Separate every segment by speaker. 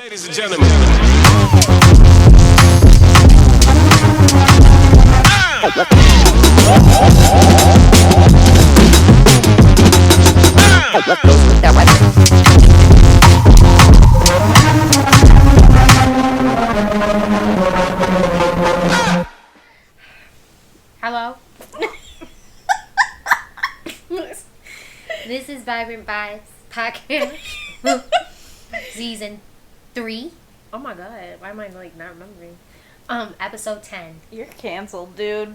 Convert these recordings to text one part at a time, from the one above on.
Speaker 1: Ladies and gentlemen.
Speaker 2: Hello. This is Vibrant Vibes Podcast. Season 3. Oh my god, why am I like not remembering? Episode 10.
Speaker 3: You're canceled, dude.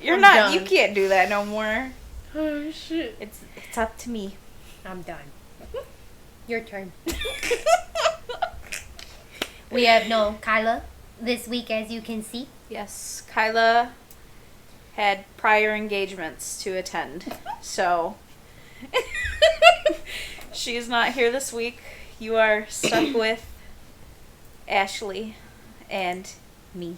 Speaker 3: You're
Speaker 2: I'm
Speaker 3: not.
Speaker 2: done.
Speaker 3: You can't do that no more.
Speaker 2: Oh shit.
Speaker 3: It's up to me.
Speaker 2: I'm done. Your turn. We have no Kyla this week, as you can see.
Speaker 3: Yes, Kyla had prior engagements to attend, so she's not here this week. You are stuck with Ashley and me.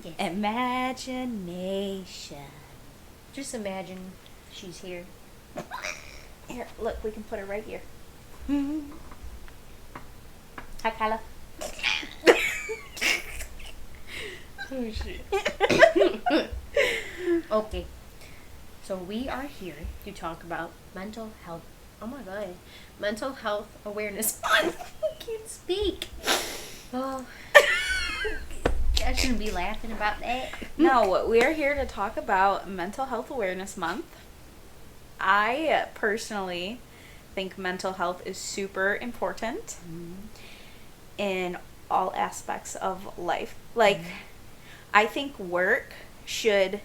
Speaker 2: Yes.
Speaker 3: Imagination.
Speaker 2: Just imagine she's here.
Speaker 3: Here, look, we can put her right here. Hi, Kyla.
Speaker 2: Oh shit. Okay. So we are here to talk about mental health. Oh my god. Mental Health Awareness Month. I can't speak. Oh. I shouldn't be laughing about that.
Speaker 3: No, we are here to talk about Mental Health Awareness Month. I personally think mental health is super important in all aspects of life. Like, I think work should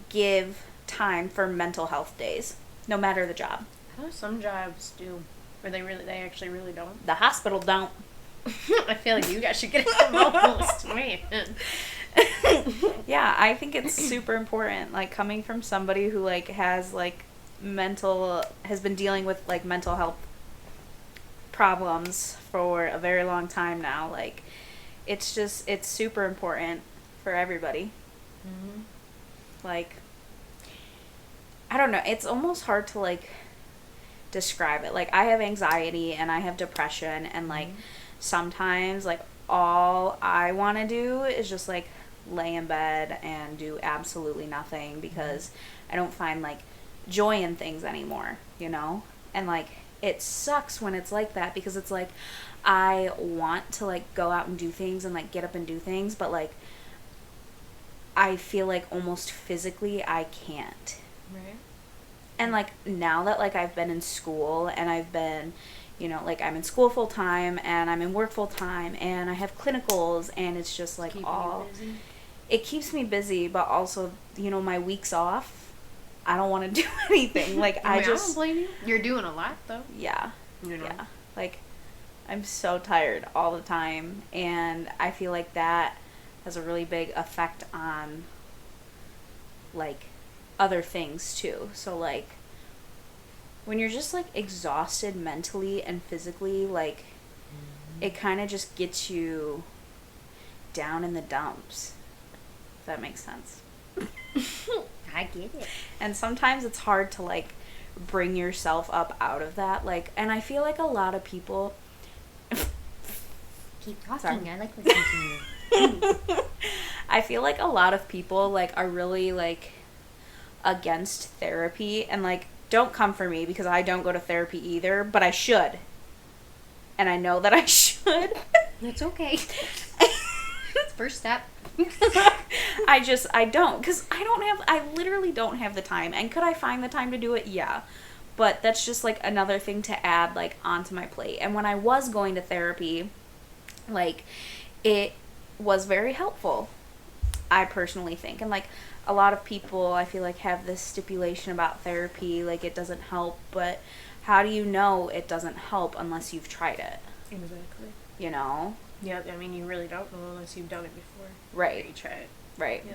Speaker 3: give time for mental health days, no matter the job.
Speaker 2: Oh, some jobs do. Or they actually really don't.
Speaker 3: The hospital don't.
Speaker 2: I feel like you guys should get it most, man.
Speaker 3: Yeah, I think it's super important, like, coming from somebody who, like, has been dealing with, like, mental health problems for a very long time now. Like, it's super important for everybody.
Speaker 2: Mm-hmm.
Speaker 3: Like, I don't know, it's almost hard to, like, describe it. Like, I have anxiety and I have depression, and, like, sometimes, like, all I want to do is just, like, lay in bed and do absolutely nothing because I don't find, like, joy in things anymore, you know? And, like, it sucks when it's like that because it's like I want to, like, go out and do things and, like, get up and do things, but, like, I feel like almost physically I can't.
Speaker 2: Right.
Speaker 3: And, like, now that, like, I've been in school and I've been, you know, like, I'm in school full time and I'm in work full time and I have clinicals, and it's just, like,
Speaker 2: Keeping
Speaker 3: all...
Speaker 2: you busy.
Speaker 3: It keeps me busy, but also, you know, my weeks off, I don't want to do anything. Like,
Speaker 2: I
Speaker 3: I just...
Speaker 2: don't blame you. You're doing a lot, though.
Speaker 3: Yeah.
Speaker 2: You know?
Speaker 3: Yeah. Like, I'm so tired all the time, and I feel like that has a really big effect on, like, other things, too. So, like, when you're just, like, exhausted mentally and physically, like, it kind of just gets you down in the dumps. If that makes sense.
Speaker 2: I get it.
Speaker 3: And sometimes it's hard to, like, bring yourself up out of that. Like, and I feel like a lot of people...
Speaker 2: Keep talking.
Speaker 3: Sorry.
Speaker 2: I like listening to you.
Speaker 3: I feel like a lot of people, like, are really, like, against therapy. And, like, don't come for me because I don't go to therapy either, but I should. And I know that I should.
Speaker 2: It's okay. First step.
Speaker 3: I don't, because I literally don't have the time. And could I find the time to do it? Yeah. But that's just, like, another thing to add, like, onto my plate. And when I was going to therapy, like, it was very helpful, I personally think. And, like, a lot of people, I feel like, have this stipulation about therapy, like, it doesn't help. But how do you know it doesn't help unless you've tried it?
Speaker 2: Exactly.
Speaker 3: You know?
Speaker 2: Yeah, I mean, you really don't know unless you've done it before.
Speaker 3: Right.
Speaker 2: Or you try it.
Speaker 3: Right.
Speaker 2: Yeah.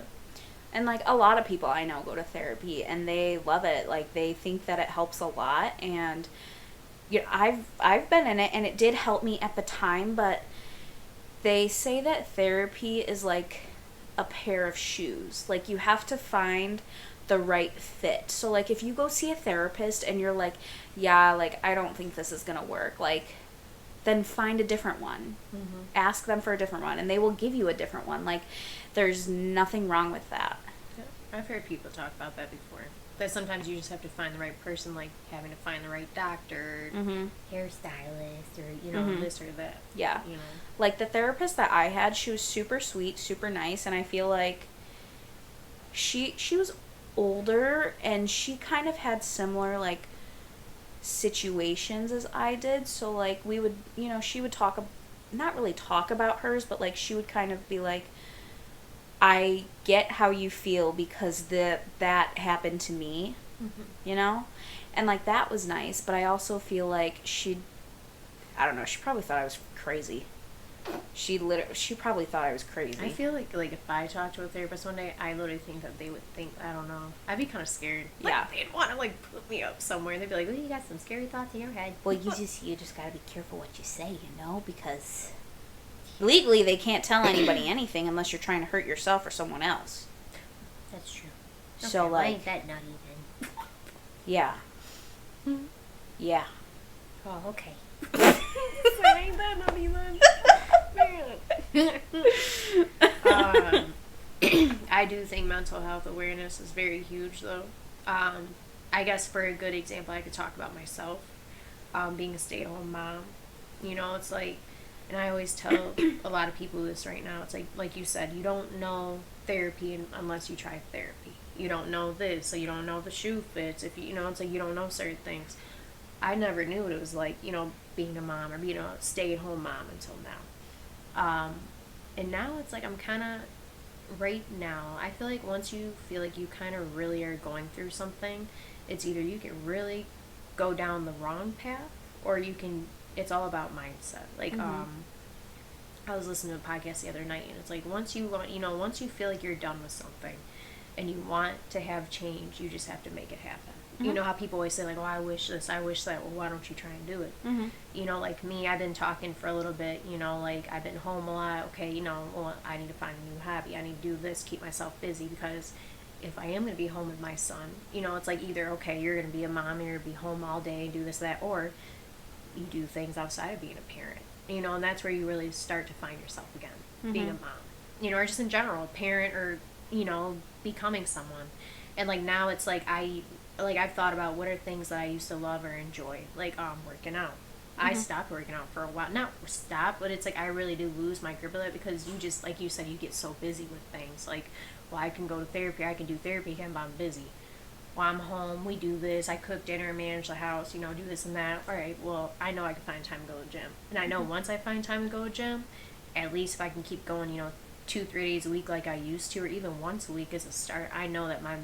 Speaker 3: And, like, a lot of people I know go to therapy, and they love it. Like, they think that it helps a lot, and, you know, I've been in it, and it did help me at the time, but they say that therapy is like a pair of shoes. Like, you have to find the right fit. So like if you go see a therapist and you're like, yeah, like I don't think this is going to work, like then find a different one.
Speaker 2: Mm-hmm.
Speaker 3: Ask them for a different one and they will give you a different one. Like there's nothing wrong with that.
Speaker 2: Yeah. I've heard people talk about that before. That sometimes you just have to find the right person, like having to find the right doctor, hairstylist, or, you know, this or that.
Speaker 3: Yeah.
Speaker 2: You know.
Speaker 3: Like the therapist that I had, she was super sweet, super nice, and I feel like she was older and she kind of had similar like situations as I did. So like we would, you know, she would talk, not really talk about hers, but like she would kind of be like, I get how you feel because that happened to me, you know? And like that was nice, but I also feel like I don't know, she probably thought I was crazy. She probably thought I was crazy.
Speaker 2: I feel like if I talked to a therapist one day, I literally think that they would think, I don't know, I'd be kind of scared. Like,
Speaker 3: yeah.
Speaker 2: They'd want to like put me up somewhere. They'd be like, oh, you got some scary thoughts in your head.
Speaker 3: Well, you just gotta be careful what you say, you know, because legally they can't tell anybody anything unless you're trying to hurt yourself or someone else.
Speaker 2: That's true.
Speaker 3: So
Speaker 2: okay,
Speaker 3: like,
Speaker 2: why ain't that nutty then?
Speaker 3: Yeah. Yeah.
Speaker 2: Oh, okay. Why ain't that nutty then? I do think mental health awareness is very huge, though. I guess for a good example, I could talk about myself, being a stay-at-home mom. You know, it's like, and I always tell a lot of people this right now. It's like you said, you don't know therapy unless you try therapy. You don't know this, so you don't know if the shoe fits. If you know, it's like you don't know certain things. I never knew what it was like, you know, being a mom or being a stay-at-home mom until now. And now it's like I'm kind of, right now, I feel like once you feel like you kind of really are going through something, it's either you can really go down the wrong path or you can, it's all about mindset. Like, I was listening to a podcast the other night and it's like once you want, you know, once you feel like you're done with something and you want to have change, you just have to make it happen. You know how people always say, like, oh, I wish this, I wish that. Well, why don't you try and do it? You know, like me, I've been talking for a little bit, you know, like, I've been home a lot. Okay, you know, well, I need to find a new hobby. I need to do this, keep myself busy, because if I am going to be home with my son, you know, it's like either, okay, you're going to be a mom, you're going to be home all day, do this, that, or you do things outside of being a parent. You know, and that's where you really start to find yourself again, being a mom. You know, or just in general, a parent or, you know, becoming someone. And, like, now it's like I've thought about what are things that I used to love or enjoy, like working out. I stopped working out for a while. Not stop, but it's like I really do lose my grip of it because you just, like you said, you get so busy with things. Like, well, I can go to therapy, I can do therapy again, but I'm busy. Well, I'm home, we do this, I cook dinner, manage the house, you know, do this and that. All right, well, I know I can find time to go to the gym. And I know once I find time to go to the gym, at least if I can keep going, you know, 2-3 days a week like I used to, or even once a week as a start, I know that my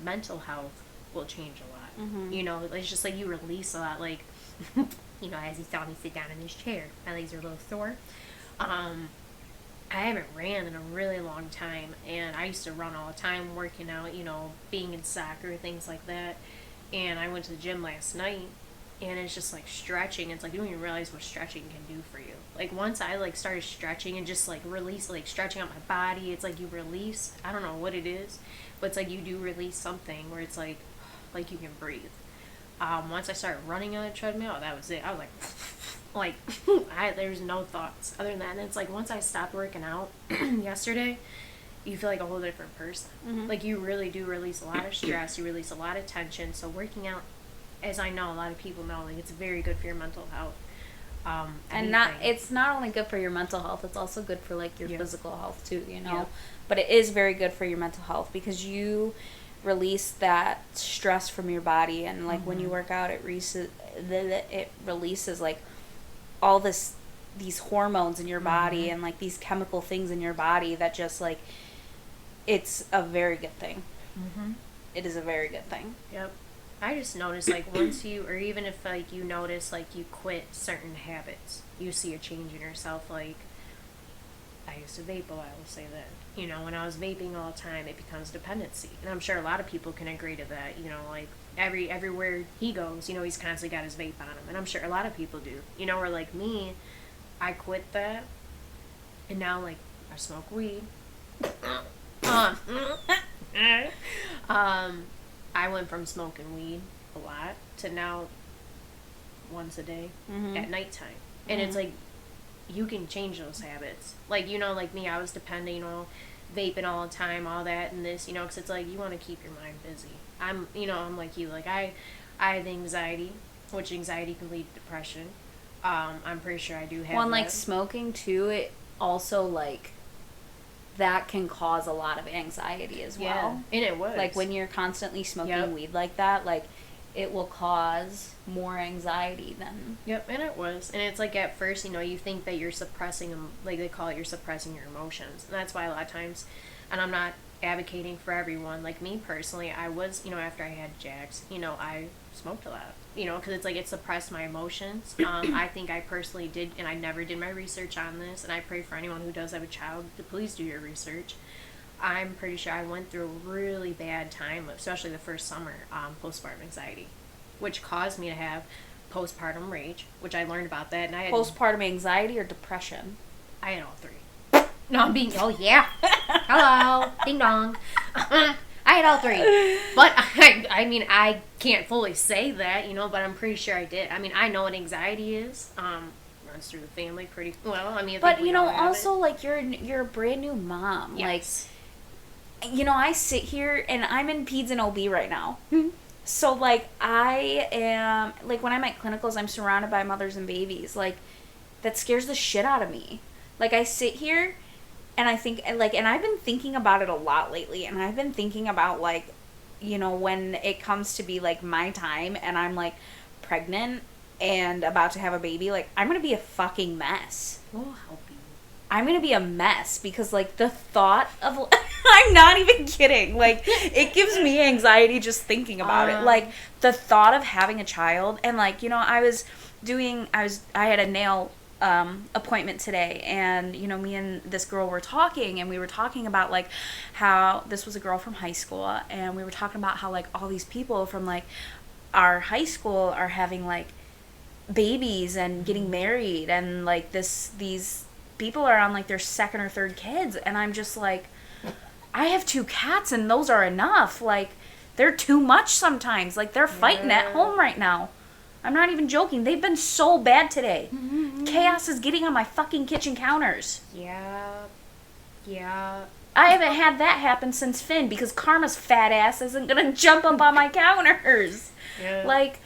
Speaker 2: mental health will change a lot. You know, it's just like you release a lot. Like, you know, as you saw me sit down in this chair, my legs are a little sore. I haven't ran in a really long time, and I used to run all the time, working out, you know, being in soccer, things like that. And I went to the gym last night, and it's just like stretching. It's like you don't even realize what stretching can do for you. Like once I like started stretching and just like release, like stretching out my body, it's like you release, I don't know what it is, but it's like you do release something where it's like you can breathe. Once I started running on a treadmill, that was it. I was like, there's no thoughts other than that. And it's like once I stopped working out yesterday, you feel like a whole different person. Like you really do release a lot of stress, you release a lot of tension. So working out, as I know a lot of people know, like it's very good for your mental health. And it's not only good for your mental health, it's also good for like your physical health too, you know. But it is very good for your mental health because you release that stress from your body, and like when you work out, it releases like all these hormones in your body and like these chemical things in your body that just like it's a very good thing. It is a very good thing. Yep. I just noticed, like, once you, or even if, like, you notice, like, you quit certain habits, you see a change in yourself. Like, I used to vape a lot, I will say that. You know, when I was vaping all the time, it becomes dependency. And I'm sure a lot of people can agree to that. You know, like, everywhere he goes, you know, he's constantly got his vape on him. And I'm sure a lot of people do. You know, or like me, I quit that, and now, like, I smoke weed. I went from smoking weed a lot to now once a day at nighttime. And it's like, you can change those habits. Like, like me, I was depending on vaping all the time, all that and this, because it's like, you want to keep your mind busy. I'm like you. Like, I have anxiety, which anxiety can lead to depression. I'm pretty sure I do have
Speaker 3: Well, and,
Speaker 2: that.
Speaker 3: like, smoking, too, it also, like, that can cause a lot of anxiety as well.
Speaker 2: And it was.
Speaker 3: Like, when you're constantly smoking weed like that, like, it will cause more anxiety than...
Speaker 2: Yep, and it was. And it's like, at first, you think that you're suppressing them, like they call it, you're suppressing your emotions. And that's why a lot of times, and I'm not advocating for everyone, like me personally, I was, after I had Jax, I smoked a lot, because it's like, it suppressed my emotions. I think I personally did, and I never did my research on this, and I pray for anyone who does have a child to please do your research. I'm pretty sure I went through a really bad time, especially the first summer, postpartum anxiety, which caused me to have postpartum rage, which I learned about that. And I had
Speaker 3: postpartum anxiety or depression?
Speaker 2: I had all three. No, I'm being, oh yeah. Hello, ding dong. I had all three. But I can't fully say that, but I'm pretty sure I did. I know what anxiety is. Runs through the family pretty well.
Speaker 3: But also, like, you're a brand new mom.
Speaker 2: Yes.
Speaker 3: Like, I sit here and I'm in peds and OB right now. So, like, I am, like, when I'm at clinicals, I'm surrounded by mothers and babies. Like, that scares the shit out of me. Like, I sit here and I think, like, and I've been thinking about it a lot lately. And I've been thinking about, like, when it comes to be, like, my time and I'm, like, pregnant and about to have a baby, like, I'm going to be a fucking mess.
Speaker 2: We'll help you.
Speaker 3: I'm going to be a mess because, like, the thought of... I'm not even kidding. Like, it gives me anxiety just thinking about it. Like, the thought of having a child. And, like, I had a nail appointment today. And, me and this girl were talking. And we were talking about, like, how... This was a girl from high school. And we were talking about how, like, all these people from, like, our high school are having, like, babies and getting married. And, like, these people are on, like, their second or third kids. And I'm just like... I have 2 cats and those are enough. Like, they're too much sometimes. Like, they're fighting at home right now. I'm not even joking. They've been so bad today. Chaos is getting on my fucking kitchen counters.
Speaker 2: Yeah.
Speaker 3: I haven't had that happen since Finn because Karma's fat ass isn't gonna jump up on my counters.
Speaker 2: Yeah.
Speaker 3: Like,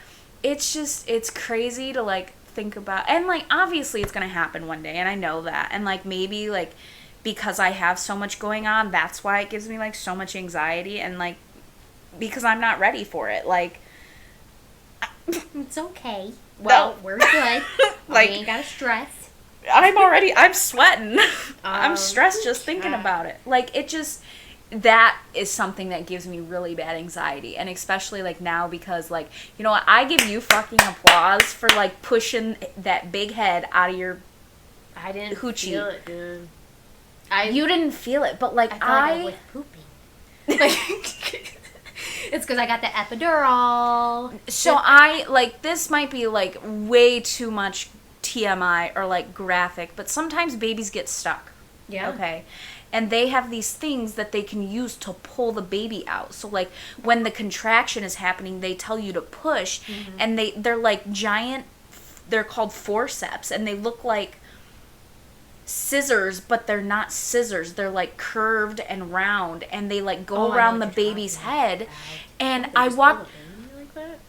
Speaker 3: it's crazy to, like, think about. And, like, obviously it's gonna happen one day, and I know that. And, like, maybe, like... because I have so much going on, that's why it gives me, like, so much anxiety, and, like, because I'm not ready for it, like...
Speaker 2: It's okay. Well, we're good.
Speaker 3: Like,
Speaker 2: we ain't gotta stress.
Speaker 3: I'm sweating. I'm stressed just thinking about it. Like, it just... That is something that gives me really bad anxiety, and especially, like, now because, like, I give you fucking applause for, like, pushing that big head out of your
Speaker 2: I didn't
Speaker 3: hoochie.
Speaker 2: feel it, dude.
Speaker 3: You didn't feel it, but, like,
Speaker 2: I was pooping. It's because I got the epidural.
Speaker 3: So this might be, like, way too much TMI or, like, graphic, but sometimes babies get stuck.
Speaker 2: Yeah.
Speaker 3: Okay. And they have these things that they can use to pull the baby out. So, like, when the contraction is happening, they tell you to push, and they're, like, giant, they're called forceps, and they look like scissors, but they're not scissors. They're, like, curved and round, and they, like, go around the baby's head. And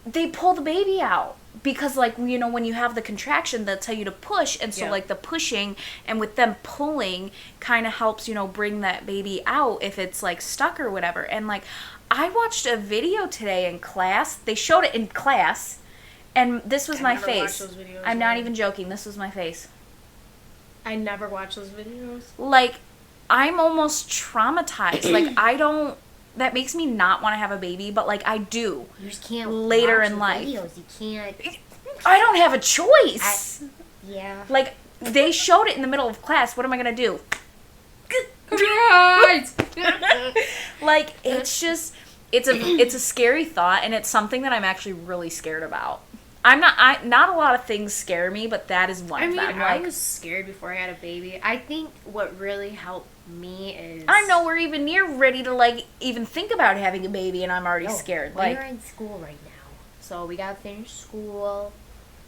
Speaker 3: they pull the baby out because, like, when you have the contraction, they'll tell you to push, and so like the pushing and with them pulling kind of helps bring that baby out if it's, like, stuck or whatever. And, like, I watched a video today in class. They showed it in class, and this was my face. I'm not even joking. This was my face.
Speaker 2: I never watch those videos.
Speaker 3: Like, I'm almost traumatized. Like, that makes me not want to have a baby, but, like, I do.
Speaker 2: You just can't
Speaker 3: later
Speaker 2: watch
Speaker 3: in life.
Speaker 2: videos. You can't.
Speaker 3: I don't have a choice.
Speaker 2: Yeah.
Speaker 3: Like, they showed it in the middle of class. What am I going to do? Like, it's just, it's a scary thought, and it's something that I'm actually really scared about. not a lot of things scare me, but that is one of them.
Speaker 2: I
Speaker 3: Like,
Speaker 2: was scared before I had a baby. I think what really helped me is
Speaker 3: I'm nowhere even near ready to, like, even think about having a baby, and I'm already
Speaker 2: No,
Speaker 3: scared.
Speaker 2: We're
Speaker 3: Like,
Speaker 2: in school right now, so we gotta finish school.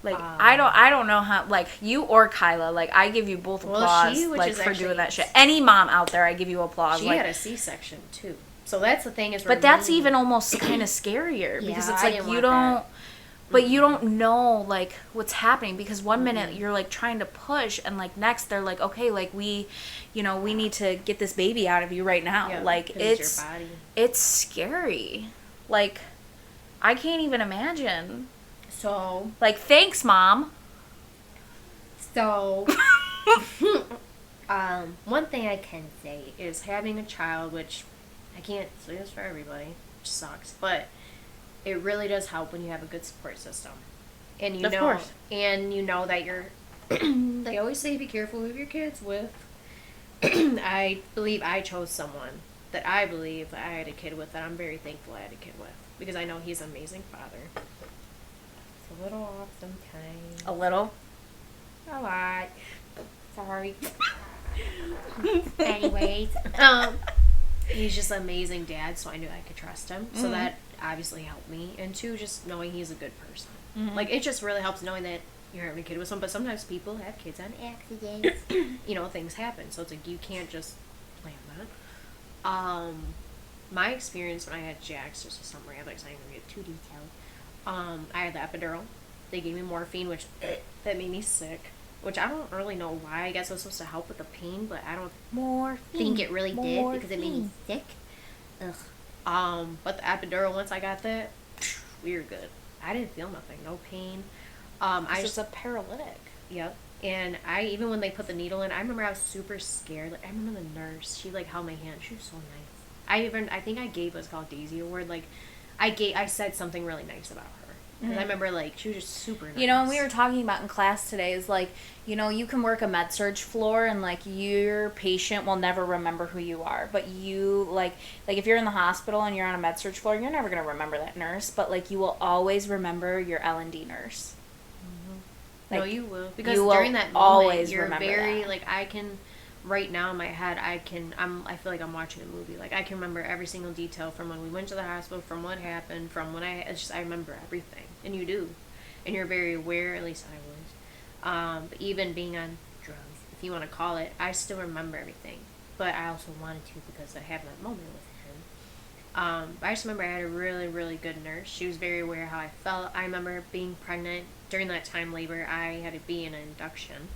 Speaker 3: I don't know how, like, you or Kyla, like, I give you both applause,
Speaker 2: which
Speaker 3: like,
Speaker 2: is
Speaker 3: for
Speaker 2: actually-
Speaker 3: doing that shit. Any mom out there, I give you applause.
Speaker 2: She
Speaker 3: Like,
Speaker 2: had a C-section too, so that's the thing is.
Speaker 3: but that's even almost kind of scarier because
Speaker 2: Yeah,
Speaker 3: it's
Speaker 2: I
Speaker 3: like
Speaker 2: didn't
Speaker 3: you
Speaker 2: want
Speaker 3: don't,
Speaker 2: that.
Speaker 3: but you don't know like what's happening because one minute you're like trying to push and like next they're like, okay, like we need to get this baby out of you right now.
Speaker 2: Yeah,
Speaker 3: Like
Speaker 2: 'cause
Speaker 3: it's
Speaker 2: your body.
Speaker 3: it's scary. Like I can't even imagine.
Speaker 2: So
Speaker 3: Like thanks, Mom.
Speaker 2: one thing I can say is having a child, which I can't say this for everybody, which sucks, but it really does help when you have a good support system. And you
Speaker 3: Of
Speaker 2: know,
Speaker 3: course.
Speaker 2: and you know that you're. They always say be careful who your kids with. I believe I chose someone that I believe I had a kid with that I'm very thankful I had a kid with because I know he's an amazing father. It's a little off sometimes.
Speaker 3: A little.
Speaker 2: A lot. Sorry. Anyways, he's just an amazing dad, so I knew I could trust him. So that obviously helped me. And two, just knowing he's a good person. Like, it just really helps knowing that you're having a kid with someone. But sometimes people have kids on accidents. Things happen. So it's like, you can't just plan that. My experience when I had Jax, just a summary, I'm not going to get too detailed. I had the epidural. They gave me morphine, which that made me sick. Which I don't really know why. I guess it was supposed to help with the pain, but I don't think it really did because it made me sick. Ugh. But the epidural, once I got that, we were good. I didn't feel nothing, no pain. I
Speaker 3: It's a paralytic.
Speaker 2: Yep. And even when they put the needle in, I remember I was super scared. Like I remember the nurse, she like held my hand. She was so nice. I think I gave what's called Daisy Award. Like I said something really nice about her. And I remember, like, she was just super nice.
Speaker 3: And we were talking about in class today is, like, you can work a med-surg floor and, like, your patient will never remember who you are. But you, like if you're in the hospital and you're on a med-surg floor, you're never going to remember that nurse. But, like, you will always remember your L&D nurse.
Speaker 2: Like, no, you will. Because
Speaker 3: you
Speaker 2: during that moment,
Speaker 3: always
Speaker 2: you're
Speaker 3: remember
Speaker 2: very,
Speaker 3: that.
Speaker 2: like, I can, right now in my head, I feel like I'm watching a movie. Like, I can remember every single detail from when we went to the hospital, from what happened, from when I remember everything. And you do. And you're very aware, at least I was. But even being on drugs, if you want to call it, I still remember everything. But I also wanted to because I had that moment with him. I just remember I had a really, really good nurse. She was very aware of how I felt. I remember being pregnant. During that time, labor, I had to be in an induction.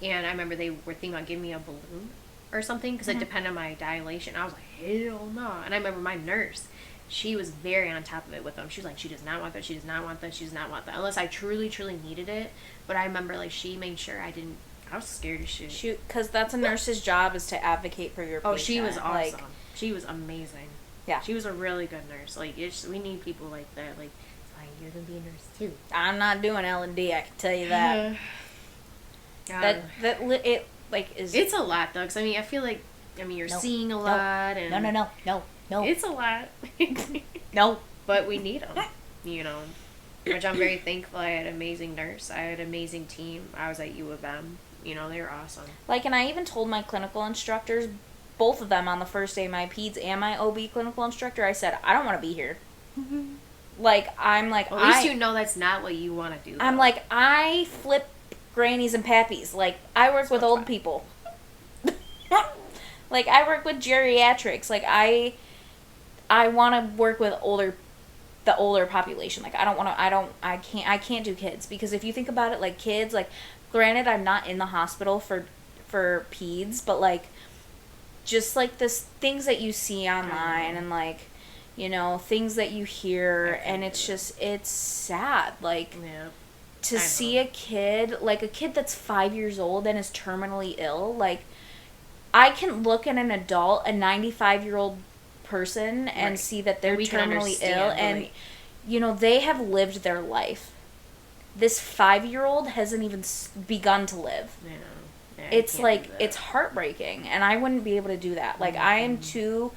Speaker 2: And I remember they were thinking about giving me a balloon or something because it depended on my dilation. I was like, hell no. And I remember my nurse, she was very on top of it with them. She was like, she does not want that, she does not want that, she does not want that. Unless I truly, truly needed it. But I remember, like, she made sure I was scared as shit.
Speaker 3: Shoot, because that's a nurse's job is to advocate for your patient.
Speaker 2: Oh, she was awesome.
Speaker 3: Like,
Speaker 2: she was amazing.
Speaker 3: Yeah.
Speaker 2: She was a really good nurse. Like, we need people like that. Like, fine, you're going to be a nurse too.
Speaker 3: I'm not doing L&D, I can tell you that.
Speaker 2: It's a lot though, because I feel like you're seeing a lot, and
Speaker 3: no.
Speaker 2: it's a lot.
Speaker 3: No,
Speaker 2: but we need them, Which I'm very thankful. I had an amazing nurse. I had an amazing team. I was at U of M. They were awesome.
Speaker 3: Like, and I even told my clinical instructors, both of them on the first day, my peds and my OB clinical instructor, I said, I don't want to be here. Like, I'm like,
Speaker 2: well, at least that's not what you want to do. Though.
Speaker 3: I'm like, I flip grannies and pappies. Like, I work with old people. Like, I work with geriatrics. Like, I want to work with the older population. Like, I can't do kids. Because if you think about it, like, kids, like, granted, I'm not in the hospital for peds, but, like, just, like, this things that you see online and, like, things that you hear, and it's sad. Like, to see a kid that's 5 years old and is terminally ill, like, I can look at an adult, a 95-year-old person, and see that they're terminally ill, and, they have lived their life. This 5-year-old hasn't even begun to live.
Speaker 2: Yeah,
Speaker 3: it's like, it's heartbreaking, and I wouldn't be able to do that. Like, I am too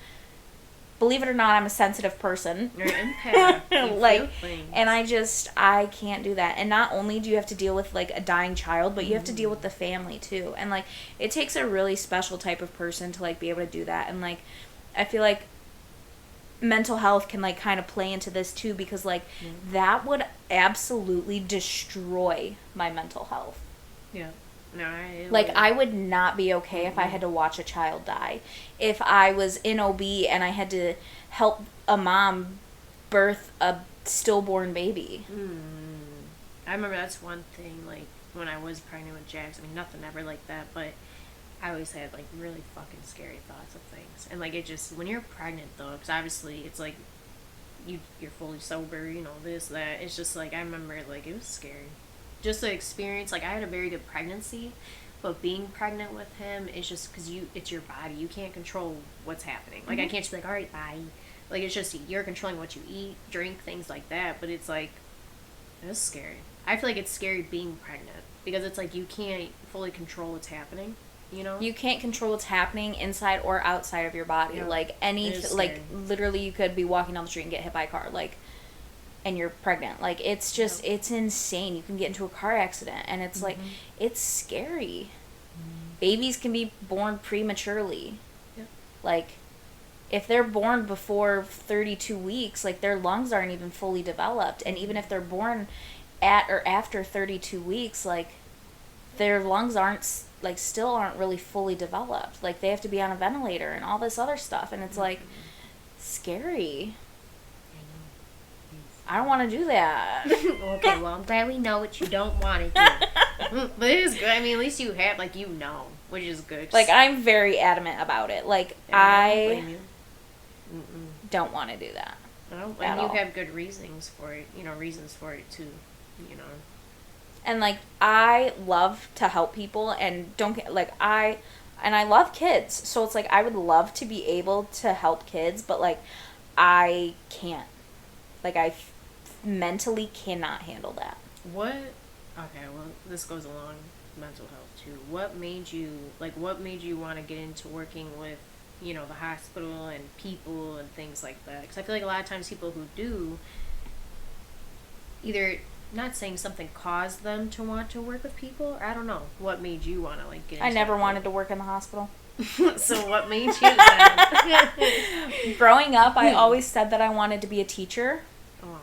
Speaker 3: believe it or not, I'm a sensitive person.
Speaker 2: You're an empath. You
Speaker 3: Like,
Speaker 2: feel things.
Speaker 3: and I can't do that. And not only do you have to deal with, like, a dying child, but you have to deal with the family, too. And, like, it takes a really special type of person to, like, be able to do that. And, like, I feel like mental health can, like, kind of play into this, too, because, like, that would absolutely destroy my mental health.
Speaker 2: Yeah. No,
Speaker 3: Like, I would not be okay if I had to watch a child die. If I was in OB and I had to help a mom birth a stillborn baby.
Speaker 2: I remember that's one thing, like, when I was pregnant with Jax, I mean, nothing ever like that, but I always had, like, really fucking scary thoughts of things. And, like, it just, when you're pregnant, though, because obviously it's, like, you're fully sober, you know, this, that. It's just, like, I remember, like, it was scary. Just the experience, like, I had a very good pregnancy, but being pregnant with him is just because it's your body. You can't control what's happening. Like, I can't just be like, all right, bye. Like, it's just, you're controlling what you eat, drink, things like that, but it's, like, it's scary. I feel like it's scary being pregnant, because it's, like, you can't fully control what's happening, you know?
Speaker 3: You can't control what's happening inside or outside of your body.
Speaker 2: Yeah.
Speaker 3: Like,
Speaker 2: It is
Speaker 3: like,
Speaker 2: scary.
Speaker 3: literally you could be walking down the street and get hit by a car. Like, and you're pregnant. Like, it's just, it's insane. You can get into a car accident, and it's like, it's scary. Babies can be born prematurely.
Speaker 2: Yep.
Speaker 3: Like, if they're born before 32 weeks, like, their lungs aren't even fully developed. And even if they're born at or after 32 weeks, like, their lungs aren't, like, still aren't really fully developed. Like, they have to be on a ventilator and all this other stuff. And it's, like, scary. I don't want to do that.
Speaker 2: Okay, well, I'm glad we know what you don't want to do. But it is good. I mean, at least you have, like, you know, which is good.
Speaker 3: Like, I'm very adamant about it. Like,
Speaker 2: I don't blame
Speaker 3: I
Speaker 2: you.
Speaker 3: don't want to do that.
Speaker 2: No,
Speaker 3: At
Speaker 2: and you
Speaker 3: all.
Speaker 2: have good reasons for it, reasons for it too,
Speaker 3: And, like, I love to help people, and don't get, like, I love kids. So it's, like, I would love to be able to help kids, but, like, I can't. Like, I mentally cannot handle that.
Speaker 2: What? Okay, well, this goes along mental health too. What made you want to get into working with, the hospital and people and things like that? Because I feel like a lot of times people who do, either not saying something caused them to want to work with people, or I don't know. What made you want to, like, get into
Speaker 3: I never
Speaker 2: that
Speaker 3: wanted to work in the hospital.
Speaker 2: So what made you then?
Speaker 3: Growing up, I always said that I wanted to be a teacher.
Speaker 2: Oh.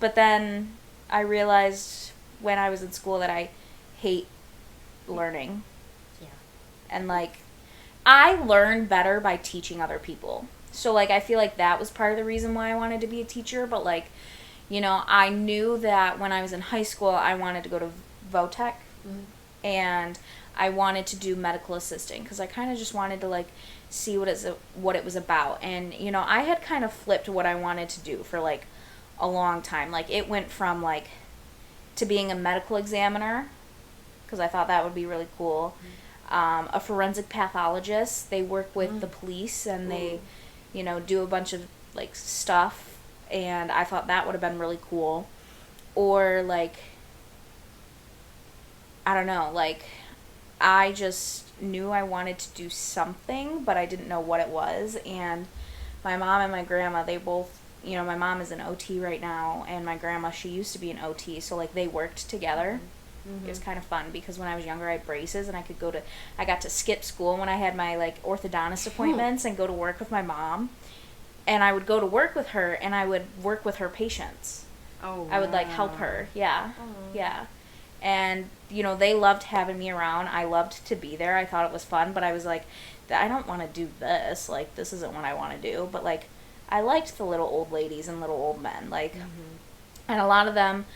Speaker 3: But then I realized when I was in school that I hate learning.
Speaker 2: Yeah.
Speaker 3: And, like, I learn better by teaching other people. So, like, I feel like that was part of the reason why I wanted to be a teacher. But, like, I knew that when I was in high school, I wanted to go to Votech. And I wanted to do medical assisting because I kind of just wanted to, like, see what it was about. And, I had kind of flipped what I wanted to do for, like, a long time. Like, it went from, like, to being a medical examiner, because I thought that would be really cool. A forensic pathologist. They work with the police, and they, do a bunch of, like, stuff, and I thought that would have been really cool. Or, like, I don't know, like, I just knew I wanted to do something, but I didn't know what it was. And my mom and my grandma, they both, my mom is an OT right now, and my grandma, she used to be an OT, so, like, they worked together. It was kind of fun because when I was younger, I had braces, and I got to skip school when I had my, like, orthodontist appointments and go to work with my mom. And I would go to work with her, and I would work with her patients.
Speaker 2: Oh,
Speaker 3: I would, like, help her. Yeah. Yeah. And, they loved having me around. I loved to be there. I thought it was fun, but I was like, I don't want to do this. Like, this isn't what I want to do. But, like, I liked the little old ladies and little old men. Like, and a lot of them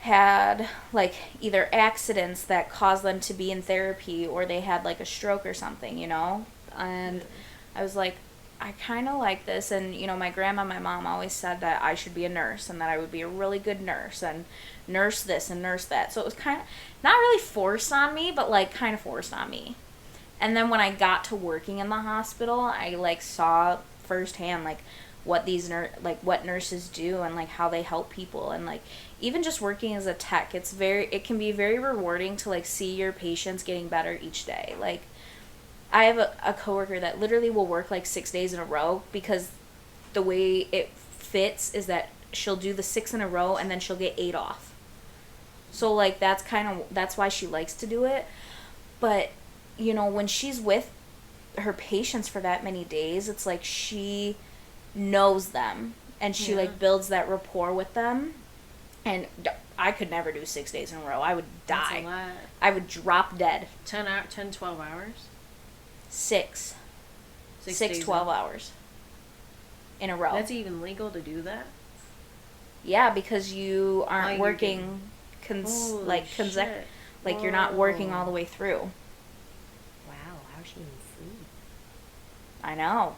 Speaker 3: had, like, either accidents that caused them to be in therapy, or they had, like, a stroke or something, And I was like, I kind of like this. And, my grandma and my mom always said that I should be a nurse and that I would be a really good nurse and nurse this and nurse that. So it was kind of not really forced on me, but, like, kind of forced on me. And then when I got to working in the hospital, I, like, saw firsthand, like, what these what nurses do and, like, how they help people. And, like, even just working as a tech, it can be very rewarding to, like, see your patients getting better each day. Like, I have a coworker that literally will work like 6 days in a row because the way it fits is that she'll do the 6 in a row and then she'll get 8 off. So like that's why she likes to do it. But you know, when she's with her patients for that many days, it's like she knows them and she like builds that rapport with them. And I could never do 6 days in a row. I would die.
Speaker 2: That's a lot.
Speaker 3: I would drop dead.
Speaker 2: 12 hours?
Speaker 3: 6
Speaker 2: days
Speaker 3: 12 hours in a row.
Speaker 2: That's even legal to do that?
Speaker 3: Yeah, because you aren't
Speaker 2: you're
Speaker 3: working like you're not working all the way through.
Speaker 2: Wow, how's she even free?
Speaker 3: I know.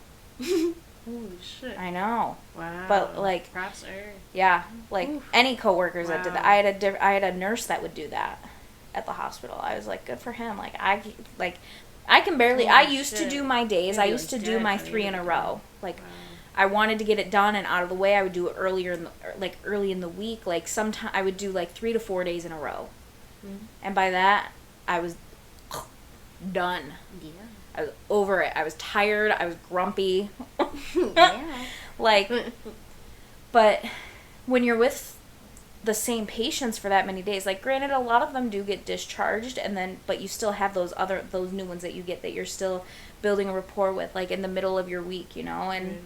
Speaker 2: Holy shit.
Speaker 3: I know.
Speaker 2: Wow.
Speaker 3: But like,
Speaker 2: props to her.
Speaker 3: yeah, like
Speaker 2: Oof.
Speaker 3: any coworkers that did that.
Speaker 2: Wow.
Speaker 3: I had a nurse that would do that at the hospital. I was like, good for him. Like I can barely. I used to do my days. I
Speaker 2: Maybe,
Speaker 3: used to
Speaker 2: like,
Speaker 3: do my
Speaker 2: dead,
Speaker 3: 3 in a
Speaker 2: maybe.
Speaker 3: row. Like
Speaker 2: Wow.
Speaker 3: I wanted to get it done and out of the way. I would do it early in the week. Like sometime I would do like 3 to 4 days in a row.
Speaker 2: Mm-hmm.
Speaker 3: And by that, I was done.
Speaker 2: Yeah.
Speaker 3: I was over it. I was tired. I was grumpy.
Speaker 2: Yeah.
Speaker 3: Like, but when you're with the same patients for that many days, like granted, a lot of them do get discharged, but you still have those new ones that you get that you're still building a rapport with, like in the middle of your week, you know, and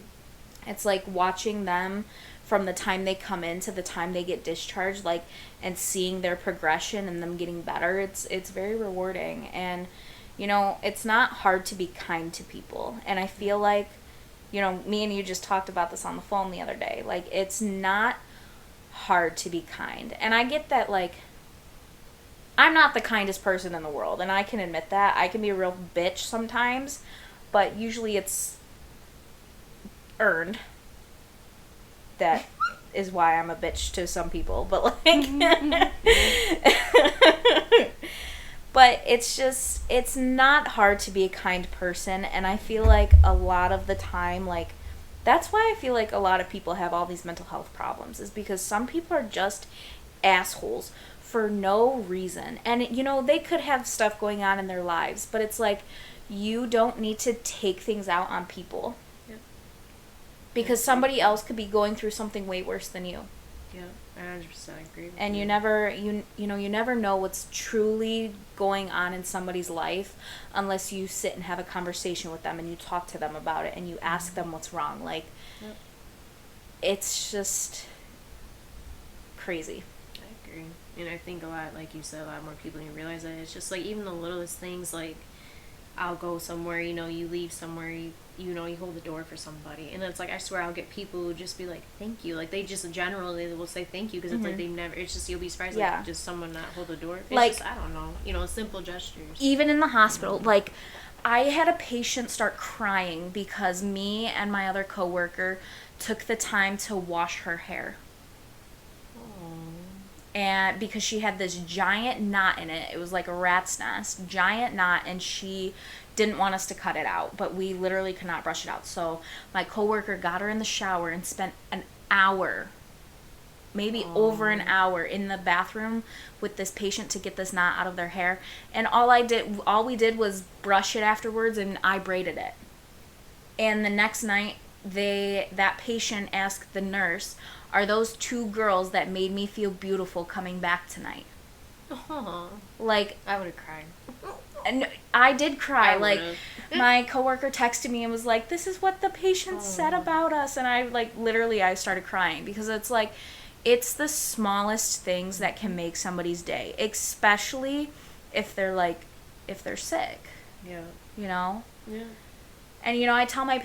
Speaker 3: it's like watching them from the time they come in to the time they get discharged, like, and seeing their progression and them getting better. It's very rewarding. And you know, it's not hard to be kind to people. And I feel like, you know, me and you just talked about this on the phone the other day. Like, it's not hard to be kind. And I get that, like, I'm not the kindest person in the world. And I can admit that. I can be a real bitch sometimes. But usually it's earned. That is why I'm a bitch to some people. But, like... But it's not hard to be a kind person, and I feel like a lot of the time, like, that's why I feel like a lot of people have all these mental health problems, is because some people are just assholes for no reason. And, you know, they could have stuff going on in their lives, but it's like, you don't need to take things out on people.
Speaker 2: Yep.
Speaker 3: Because somebody else could be going through something way worse than you.
Speaker 2: Yeah, I 100% agree with
Speaker 3: And
Speaker 2: you.
Speaker 3: you never know what's truly going on in somebody's life unless you sit and have a conversation with them and you talk to them about it and you ask them what's wrong. Like, It's just crazy.
Speaker 2: I agree. And I think a lot, like you said, a lot more people didn't realize that. It's just like even the littlest things, like I'll go somewhere, you know, you leave somewhere, you know, you hold the door for somebody, and it's like, I swear I'll get people who just be like, thank you, like they just generally will say thank you, because it's like they've never, it's just, you'll be surprised, like just someone not hold the door, it's
Speaker 3: like,
Speaker 2: just, I don't know, you know, simple gestures.
Speaker 3: Even in the hospital, like, I had a patient start crying because me and my other coworker took the time to wash her hair. And because she had this giant knot in it, it was like a rat's nest, giant knot, and she didn't want us to cut it out, but we literally could not brush it out. So my coworker got her in the shower and spent an hour, maybe over an hour, in the bathroom with this patient to get this knot out of their hair. And all we did was brush it afterwards, and I braided it. And the next night, that patient asked the nurse, "Are those 2 girls that made me feel beautiful coming back tonight?"
Speaker 2: Aww.
Speaker 3: Like,
Speaker 2: I would have cried.
Speaker 3: And I did cry. Like,
Speaker 2: would've.
Speaker 3: my coworker texted me and was like, "This is what the patient said about us," and I, like, literally, I started crying, because it's like, it's the smallest things that can make somebody's day, especially if they're sick.
Speaker 2: Yeah.
Speaker 3: You know.
Speaker 2: Yeah.
Speaker 3: And you know, I tell my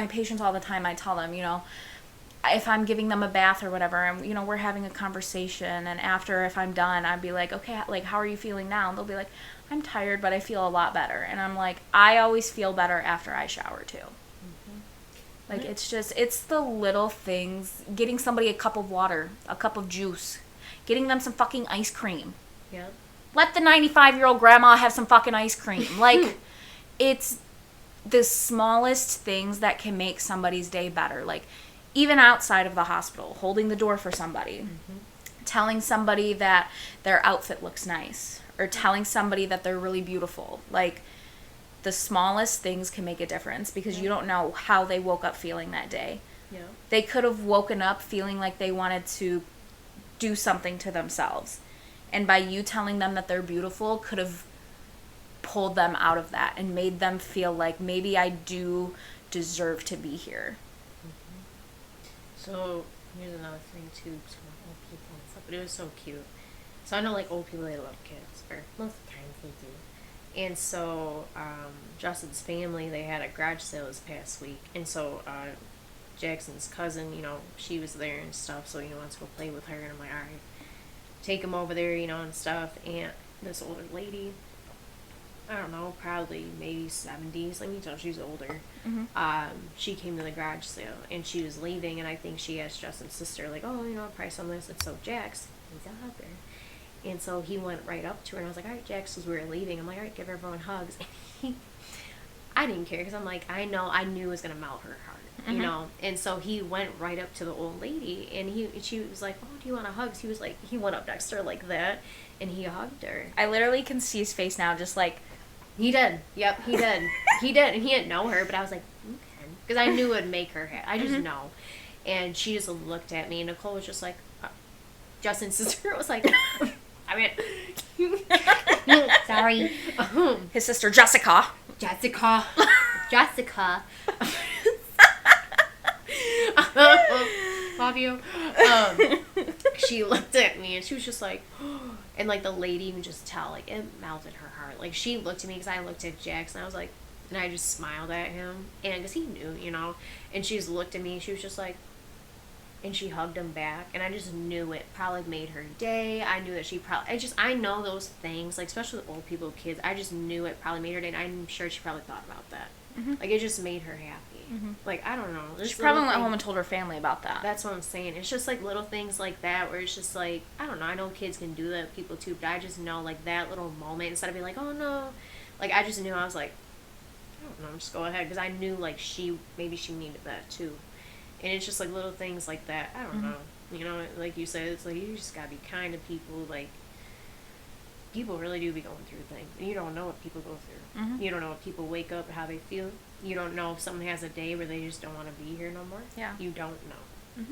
Speaker 3: patients all the time. I tell them, you know, if I'm giving them a bath or whatever, and, you know, we're having a conversation, and after, if I'm done, I'd be like, "Okay, like, how are you feeling now?" And they'll be like, "I'm tired, but I feel a lot better." And I'm like, I always feel better after I shower too. Like, it's the little things. Getting somebody a cup of water, a cup of juice, getting them some fucking ice cream.
Speaker 2: Yeah.
Speaker 3: Let the 95-year-old grandma have some fucking ice cream. Like, it's the smallest things that can make somebody's day better. Like, even outside of the hospital, holding the door for somebody, telling somebody that their outfit looks nice, or telling somebody that they're really beautiful. Like, the smallest things can make a difference because you don't know how they woke up feeling that day.
Speaker 2: Yeah.
Speaker 3: They could have woken up feeling like they wanted to do something to themselves. And by you telling them that they're beautiful could have pulled them out of that and made them feel like maybe I do deserve to be here.
Speaker 2: So here's another thing too, some old people and stuff, but it was so cute. So I know like old people, they love kids, or most of the time they do. And so Justin's family, they had a garage sale this past week, and so Jackson's cousin, she was there and stuff, so wants to go play with her, and I'm like, all right, take him over there, and stuff. And this older lady, I don't know, probably maybe 70s, like you tell she's older. She came to the garage sale and she was leaving, and I think she asked Justin's sister, like, oh, price on this. And so Jax, he's a hugger, and so he went right up to her, and I was like, all right, Jax, as we were leaving, I'm like, all right, give everyone hugs. And I didn't care because I'm like, I knew it was gonna melt her heart, and so he went right up to the old lady, and she was like, oh, do you want a hug? So he was like, he went up next to her like that, and he hugged her.
Speaker 3: I literally can see his face now, just like.
Speaker 2: He did. Yep, he did. He did. And he didn't know her, but I was like, okay. Because I knew it would make her happy. I just know. And she just looked at me, and Nicole was just like, Justin's sister was like, I mean, sorry.
Speaker 3: His sister, Jessica.
Speaker 2: Jessica. Love you. She looked at me, and she was just like, and like the lady, you can just tell, like it melted her heart. Like she looked at me because I looked at Jax, and I was like, and I just smiled at him, and because he knew, and she just looked at me, and she was just like, and she hugged him back, and I just knew it probably made her day. I knew that she probably, I know those things, like especially with old people, kids, I just knew it probably made her day, and I'm sure she probably thought about that. Like it just made her happy. Like I don't know.
Speaker 3: She probably went home and told her family about that.
Speaker 2: That's what I'm saying. It's just like little things like that where it's just like, I don't know. I know kids can do that with people too, but I just know like that little moment, instead of being like, oh no, like I just knew, I was like, I don't know, just go ahead, because I knew like maybe she needed that too. And it's just like little things like that. I don't know. Like you said, it's like you just gotta be kind to people. Like people really do be going through things, and you don't know what people go through. You don't know if people wake up, how they feel. You don't know if someone has a day where they just don't want to be here no more.
Speaker 3: Yeah.
Speaker 2: You don't know.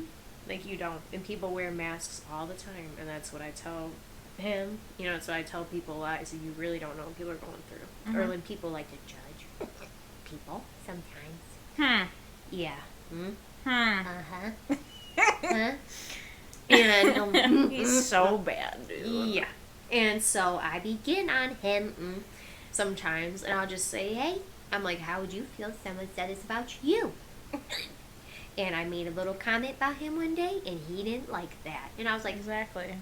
Speaker 2: Like, you don't. And people wear masks all the time, and that's what I tell him. That's what I tell people a lot. I say, you really don't know what people are going through. Or when people like to judge people, sometimes. Yeah. Huh? And
Speaker 3: he's so bad, dude.
Speaker 2: Yeah. And so I begin on him sometimes, and I'll just say, hey, I'm like, how would you feel if someone said this about you? And I made a little comment about him one day, and he didn't like that. And I was like,
Speaker 3: exactly.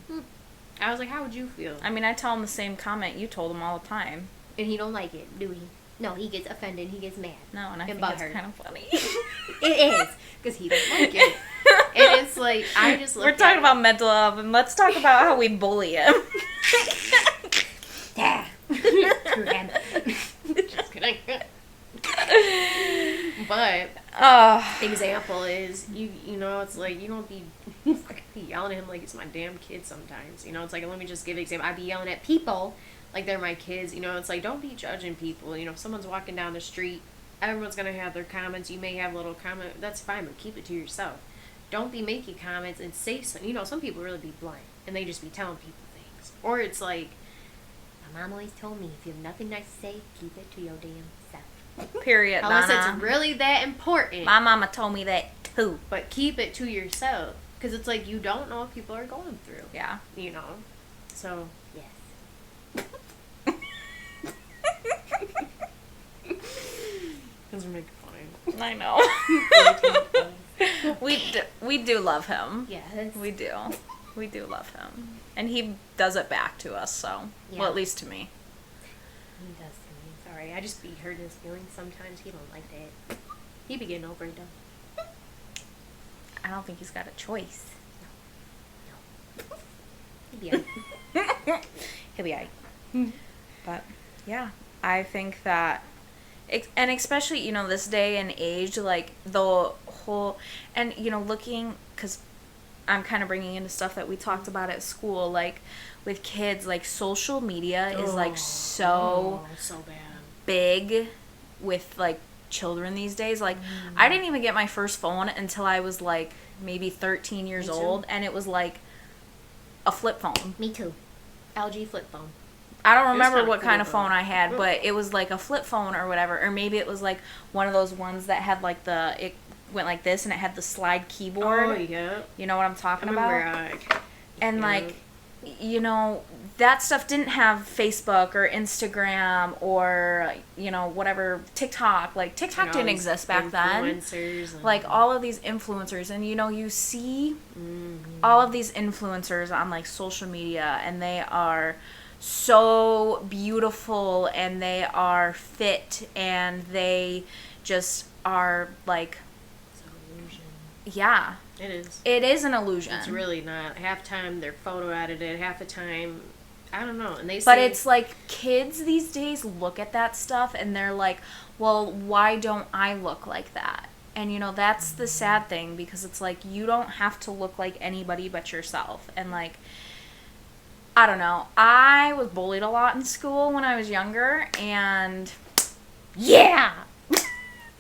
Speaker 2: I was like, how would you feel?
Speaker 3: I mean, I tell him the same comment you told him all the time.
Speaker 2: And he don't like it, do he? No, he gets offended. He gets mad.
Speaker 3: No, and I think it's kind of funny.
Speaker 2: It is, because he don't like it. And it's like, I just look
Speaker 3: We're talking about mental health, and let's talk about how we bully him.
Speaker 2: Yeah. Just kidding. But example is it's like you don't be yelling at him like it's my damn kid sometimes. It's like, let me just give an example. I'd be yelling at people like they're my kids. It's like, don't be judging people. If someone's walking down the street, everyone's gonna have their comments. You may have a little comment, that's fine, but keep it to yourself. Don't be making comments and say something. Some people really be blunt and they just be telling people things. Or it's like, my mom always told me, if you have nothing nice to say, keep it to your damn self.
Speaker 3: Period,
Speaker 2: Unless
Speaker 3: Donna.
Speaker 2: it's really that important.
Speaker 3: My mama told me that too.
Speaker 2: But keep it to yourself. Because it's like, you don't know what people are going through.
Speaker 3: Yeah.
Speaker 2: So, yes. Because we're making fun.
Speaker 3: I know. we do love him.
Speaker 2: Yes.
Speaker 3: We do. We do love him. And he does it back to us, so. Yeah. Well, at least to me.
Speaker 2: He does to me. Sorry, I just be hurting his feelings sometimes. He don't like that. He be getting over it, though.
Speaker 3: I don't think he's got a choice.
Speaker 2: No. He'll be alright.
Speaker 3: He'll be alright. But, yeah. I think that, and especially, this day and age, like, the whole, and, looking, because I'm kind of bringing into stuff that we talked about at school, like, with kids, like, social media is, like, so
Speaker 2: bad.
Speaker 3: big with like children these days. Like I didn't even get my first phone until I was like maybe 13 years old, and it was like a flip phone.
Speaker 2: Me too. LG flip phone.
Speaker 3: I don't remember what kind of phone I had, but it was like a flip phone or whatever, or maybe it was like one of those ones that had like it went like this and it had the slide keyboard.
Speaker 2: Oh yeah.
Speaker 3: You know what I'm talking about? And
Speaker 2: yeah.
Speaker 3: like, you know, that stuff didn't have Facebook or Instagram or, you know, whatever, TikTok. Like, TikTok didn't exist back then. Like, all of these influencers. And, you know, you see all of these influencers on, like, social media, and they are so beautiful, and they are fit, and they just are, like...
Speaker 2: It's an illusion.
Speaker 3: Yeah.
Speaker 2: It is.
Speaker 3: It is an illusion.
Speaker 2: It's really not. Half the time they're photo edited, half the time, I don't know. And they say,
Speaker 3: but it's like kids these days look at that stuff and they're like, well, why don't I look like that? And you know, that's the sad thing, because it's like you don't have to look like anybody but yourself. And like, I don't know. I was bullied a lot in school when I was younger, and yeah.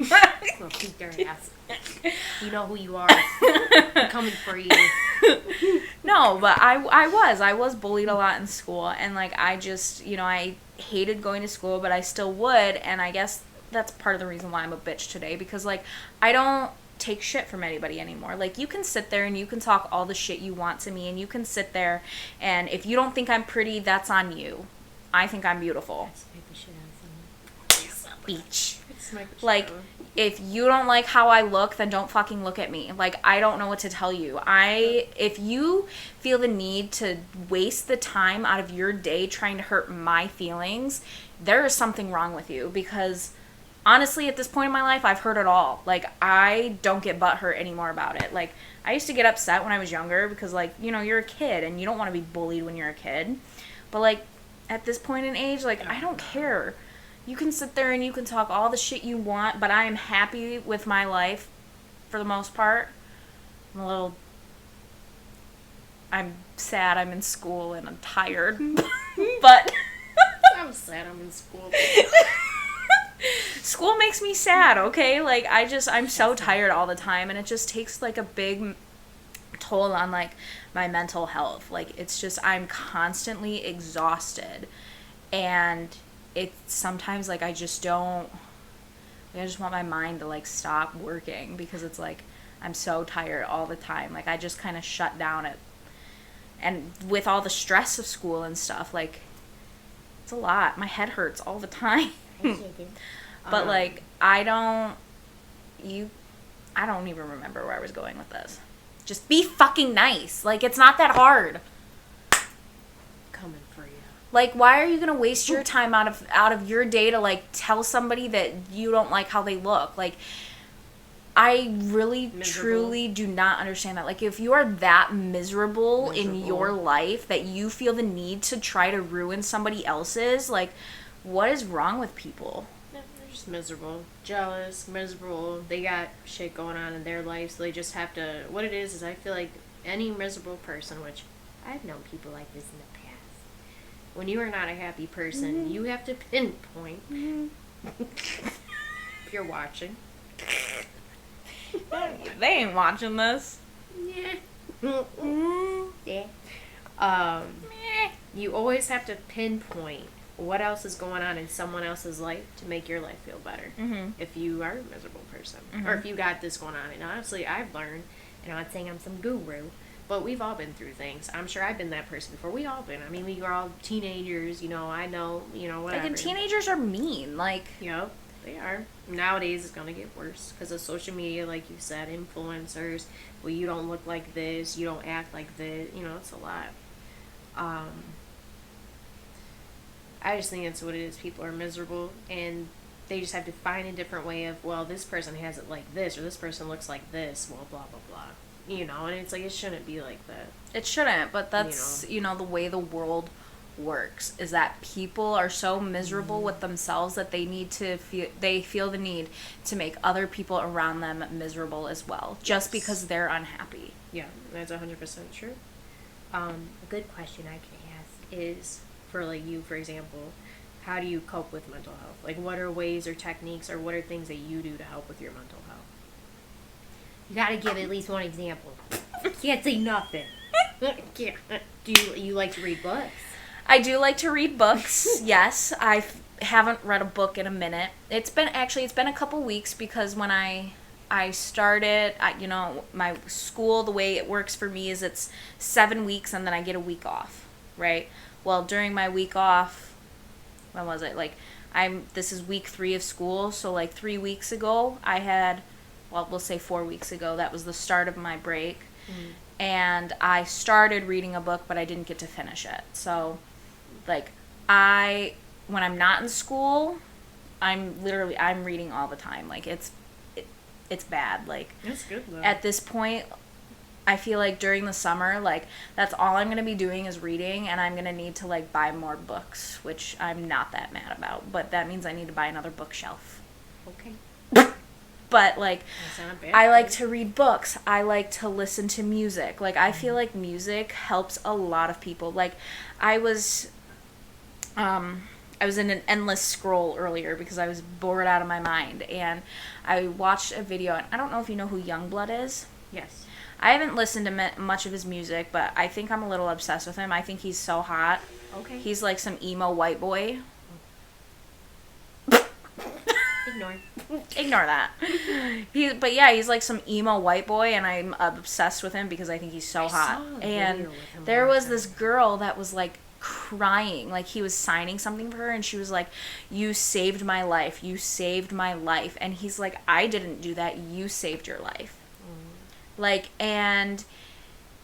Speaker 2: Well, keep their ass. You know who you are. I'm coming for you.
Speaker 3: No, but I was bullied a lot in school, and like I just, you know, I hated going to school, but I still would, and I guess that's part of the reason why I'm a bitch today, because like I don't take shit from anybody anymore. Like, you can sit there and you can talk all the shit you want to me, and you can sit there, and if you don't think I'm pretty, that's on you. I think I'm beautiful. Beach. Like, if you don't like how I look, then don't fucking look at me. Like, I don't know what to tell you. If you feel the need to waste the time out of your day trying to hurt my feelings, there is something wrong with you, because honestly, at this point in my life, I've heard it all. Like, I don't get butthurt anymore about it. Like, I used to get upset when I was younger because, like, you know, you're a kid and you don't want to be bullied when you're a kid. But, like, at this point in age, like, I don't care. You can sit there and you can talk all the shit you want, but I am happy with my life for the most part. I'm sad I'm in school and I'm tired. But
Speaker 2: I'm sad I'm in school.
Speaker 3: School makes me sad, okay? Like, I'm so tired all the time, and it just takes, like, a big toll on, like, my mental health. Like, it's just, I'm constantly exhausted, and it's sometimes, like, I just want my mind to, like, stop working, because it's, like, I'm so tired all the time. Like, I just kind of shut down and with all the stress of school and stuff, like, it's a lot. My head hurts all the time. But, like, I don't even remember where I was going with this. Just be fucking nice. Like, it's not that hard.
Speaker 2: Coming for you.
Speaker 3: Like, why are you gonna waste your time out of your day to, like, tell somebody that you don't like how they look? Like, I really, truly do not understand that. Like, if you are that miserable in your life that you feel the need to try to ruin somebody else's, like, what is wrong with people?
Speaker 2: They're just miserable, jealous, miserable. They got shit going on in their life, so they just have to. What it is I feel like any miserable person, which I've known people like this in the past. When you are not a happy person, you have to pinpoint. If you're watching,
Speaker 3: they ain't watching this.
Speaker 2: Yeah. You always have to pinpoint what else is going on in someone else's life to make your life feel better. If you are a miserable person, or if you got this going on. And honestly, I've learned, and I'm not saying I'm some guru, but we've all been through things. I'm sure I've been that person before. We all been. I mean, we were all teenagers, you know, I know, you know, whatever.
Speaker 3: Like, and teenagers are mean, like...
Speaker 2: Yep, they are. Nowadays, it's going to get worse because of social media, like you said, influencers. Well, you don't look like this, you don't act like this, you know, it's a lot. I just think that's what it is. People are miserable, and they just have to find a different way of, well, this person has it like this, or this person looks like this, well, blah, blah, blah. You know, and it's like, it shouldn't be like that.
Speaker 3: It shouldn't, but that's, you know, the way the world works, is that people are so miserable with themselves that they feel the need to make other people around them miserable as well, just because they're unhappy.
Speaker 2: Yeah, that's 100% true. A good question I can ask is, for like you, for example, how do you cope with mental health? Like, what are ways or techniques or what are things that you do to help with your mental health? You gotta give at least one example. Can't say nothing. Do you like to read books?
Speaker 3: I do like to read books. Yes, I haven't read a book in a minute. It's been a couple weeks because when I started, my school, the way it works for me is it's 7 weeks and then I get a week off, right? Well, during my week off, when was it? Like, this is week 3 of school, so like 3 weeks ago, we'll say 4 weeks ago, that was the start of my break. Mm. And I started reading a book, but I didn't get to finish it. So, like, when I'm not in school, I'm reading all the time. Like, it's bad. Like,
Speaker 2: that's good though.
Speaker 3: At this point, I feel like during the summer, like, that's all I'm going to be doing is reading, and I'm going to need to, like, buy more books, which I'm not that mad about. But that means I need to buy another bookshelf.
Speaker 2: Okay.
Speaker 3: But, like, I like to read books. I like to listen to music. Like, I feel like music helps a lot of people. Like, I was in an endless scroll earlier because I was bored out of my mind. And I watched a video, and I don't know if you know who Youngblood is.
Speaker 2: Yes.
Speaker 3: I haven't listened to much of his music, but I think I'm a little obsessed with him. I think he's so hot.
Speaker 2: Okay.
Speaker 3: He's like some emo white boy. Ignore that. He's like some emo white boy, and I'm obsessed with him because I think he's so hot. And there was this girl that was like crying, like he was signing something for her, and she was like, "You saved my life. You saved my life." And he's like, "I didn't do that. You saved your life." Like, and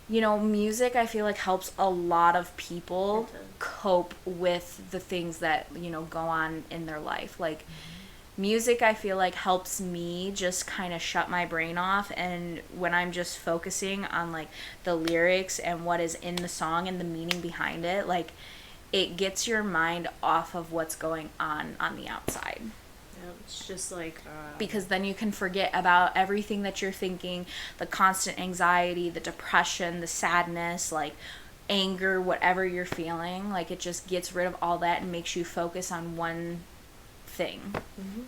Speaker 3: music, I feel like helps a lot of people cope with the things that go on in their life. Like, music, I feel like, helps me just kind of shut my brain off, and when I'm just focusing on, like, the lyrics and what is in the song and the meaning behind it, like, it gets your mind off of what's going on the outside.
Speaker 2: Yeah, it's just like...
Speaker 3: because then you can forget about everything that you're thinking, the constant anxiety, the depression, the sadness, like, anger, whatever you're feeling. Like, it just gets rid of all that and makes you focus on one thing.
Speaker 2: Mm-hmm.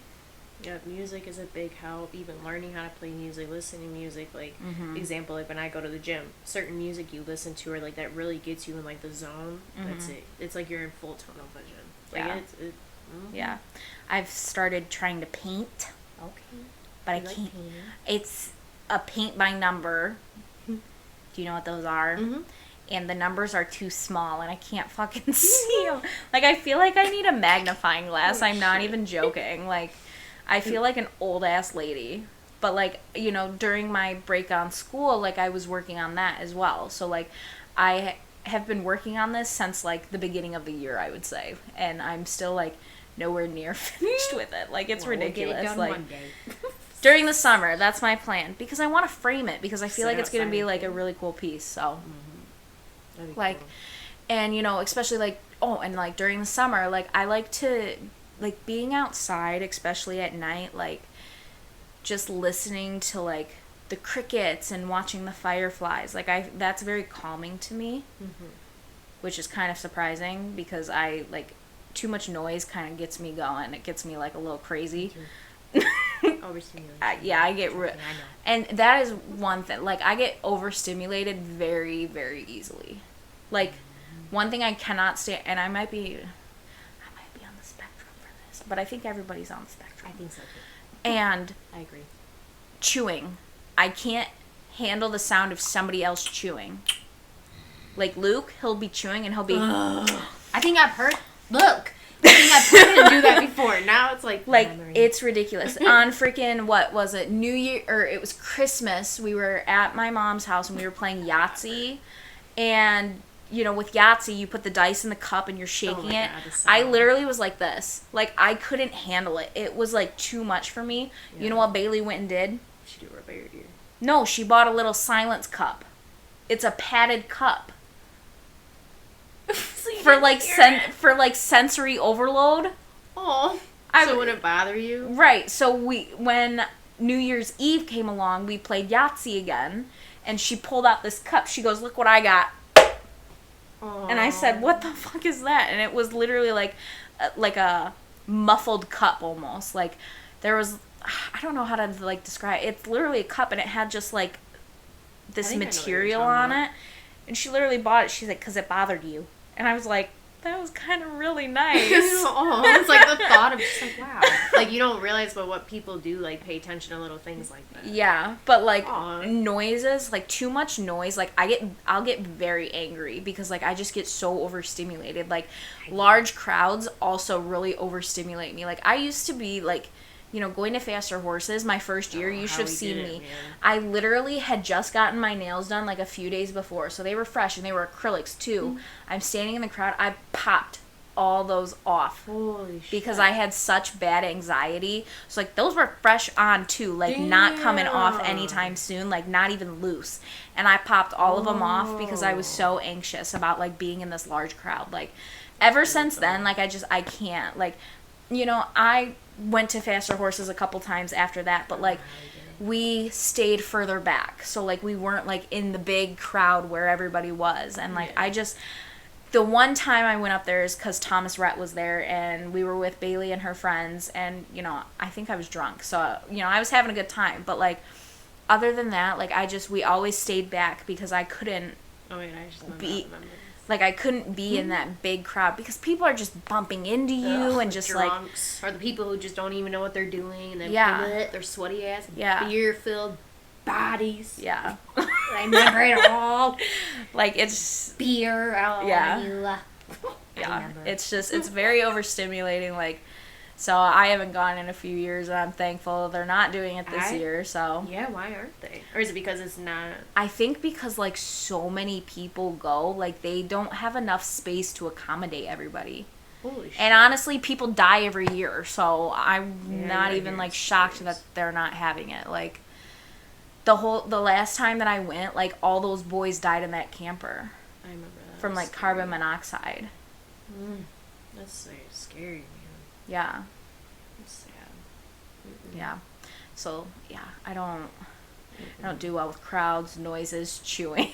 Speaker 2: Yeah, music is a big help. Even learning how to play music, listening to music. Like, example, like when I go to the gym, certain music you listen to or like that really gets you in like the zone. That's it. It's like you're in full tunnel vision. Like,
Speaker 3: yeah. I've started trying to paint.
Speaker 2: Okay.
Speaker 3: But I can't. It's a paint by number. Do you know what those are? Mm-hmm. And the numbers are too small, and I can't fucking see them. Like, I feel like I need a magnifying glass. I'm not even joking. Like, I feel like an old-ass lady. But, like, during my break on school, like, I was working on that as well. So, like, I have been working on this since, like, the beginning of the year, I would say. And I'm still, like, nowhere near finished with it. Like, it's ridiculous. We'll get it done one day. During the summer, that's my plan. Because I want to frame it. Because I feel like it's going to be, like, a really cool piece. So... like, cool. And especially like, and like during the summer, like, I like to, like, being outside, especially at night, like, just listening to, like, the crickets and watching the fireflies. Like, that's very calming to me, which is kind of surprising because I, like, too much noise kind of gets me going. It gets me, like, a little crazy. Yeah, I get and that is one thing. Like, I get overstimulated very, very easily. Like, one thing I cannot stand, and I might be on the spectrum for this, but I think everybody's on the spectrum.
Speaker 2: I think so too.
Speaker 3: And
Speaker 2: I agree.
Speaker 3: Chewing. I can't handle the sound of somebody else chewing. Like, Luke, he'll be chewing and he'll be...
Speaker 2: I think I've heard... Look! I think I've heard him do that before. Now it's like memory.
Speaker 3: It's ridiculous. On freaking, what was it, New Year, or it was Christmas, we were at my mom's house and we were playing Yahtzee. And, with Yahtzee, you put the dice in the cup and you're shaking it. I literally was like this. Like, I couldn't handle it. It was, like, too much for me. Yeah. You know what Bailey went and did?
Speaker 2: She did rub out your ear.
Speaker 3: No, she bought a little silence cup. It's a padded cup. For like sensory overload.
Speaker 2: Oh, so it wouldn't bother you?
Speaker 3: Right. So when New Year's Eve came along, we played Yahtzee again, and she pulled out this cup. She goes, "Look what I got." And I said, what the fuck is that? And it was literally like a muffled cup almost. Like there was, I don't know how to like describe it. It's literally a cup and it had just like this material on it. And she literally bought it. She's like, because it bothered you. And I was like, that was kind of really nice.
Speaker 2: It's like the thought of just like, wow. Like, you don't realize but what people do, like, pay attention to little things like that.
Speaker 3: Yeah, but like noises, like too much noise, like I'll get very angry because like I just get so overstimulated. Like large crowds also really overstimulate me. Like I used to be like, you know, going to Faster Horses my first year, you should have seen me. I literally had just gotten my nails done like a few days before, so they were fresh and they were acrylics too. I'm standing in the crowd, I popped all those off.
Speaker 2: Holy shit.
Speaker 3: Because I had such bad anxiety. So like those were fresh on too, like not coming off anytime soon, like not even loose. And I popped all of them off because I was so anxious about like being in this large crowd. Like ever since then, like I can't. Like, you know, I went to Faster Horses a couple times after that, but like we stayed further back, so like we weren't like in the big crowd where everybody was. And like the one time I went up there is because Thomas Rhett was there and we were with Bailey and her friends, and you know, I think I was drunk, so you know, I was having a good time, but like other than that, like we always stayed back because I couldn't I couldn't be in that big crowd because people are just bumping into you and just
Speaker 2: drunks, or the people who just don't even know what they're doing, and then they're sweaty ass, beer-filled bodies.
Speaker 3: Yeah.
Speaker 2: I remember it all.
Speaker 3: Like it's
Speaker 2: beer.
Speaker 3: Yeah. It's just, it's very overstimulating. Like, so I haven't gone in a few years, and I'm thankful they're not doing it this year. So
Speaker 2: yeah, why aren't they? Or is it because it's not?
Speaker 3: I think because like so many people go, like they don't have enough space to accommodate everybody.
Speaker 2: Holy shit.
Speaker 3: And honestly, people die every year, so I'm not even like shocked that they're not having it. Like the last time that I went, like all those boys died in that camper.
Speaker 2: I remember that.
Speaker 3: From like carbon monoxide.
Speaker 2: That's scary, man.
Speaker 3: Yeah.
Speaker 2: That's sad.
Speaker 3: Yeah. So yeah, I don't do well with crowds, noises, chewing.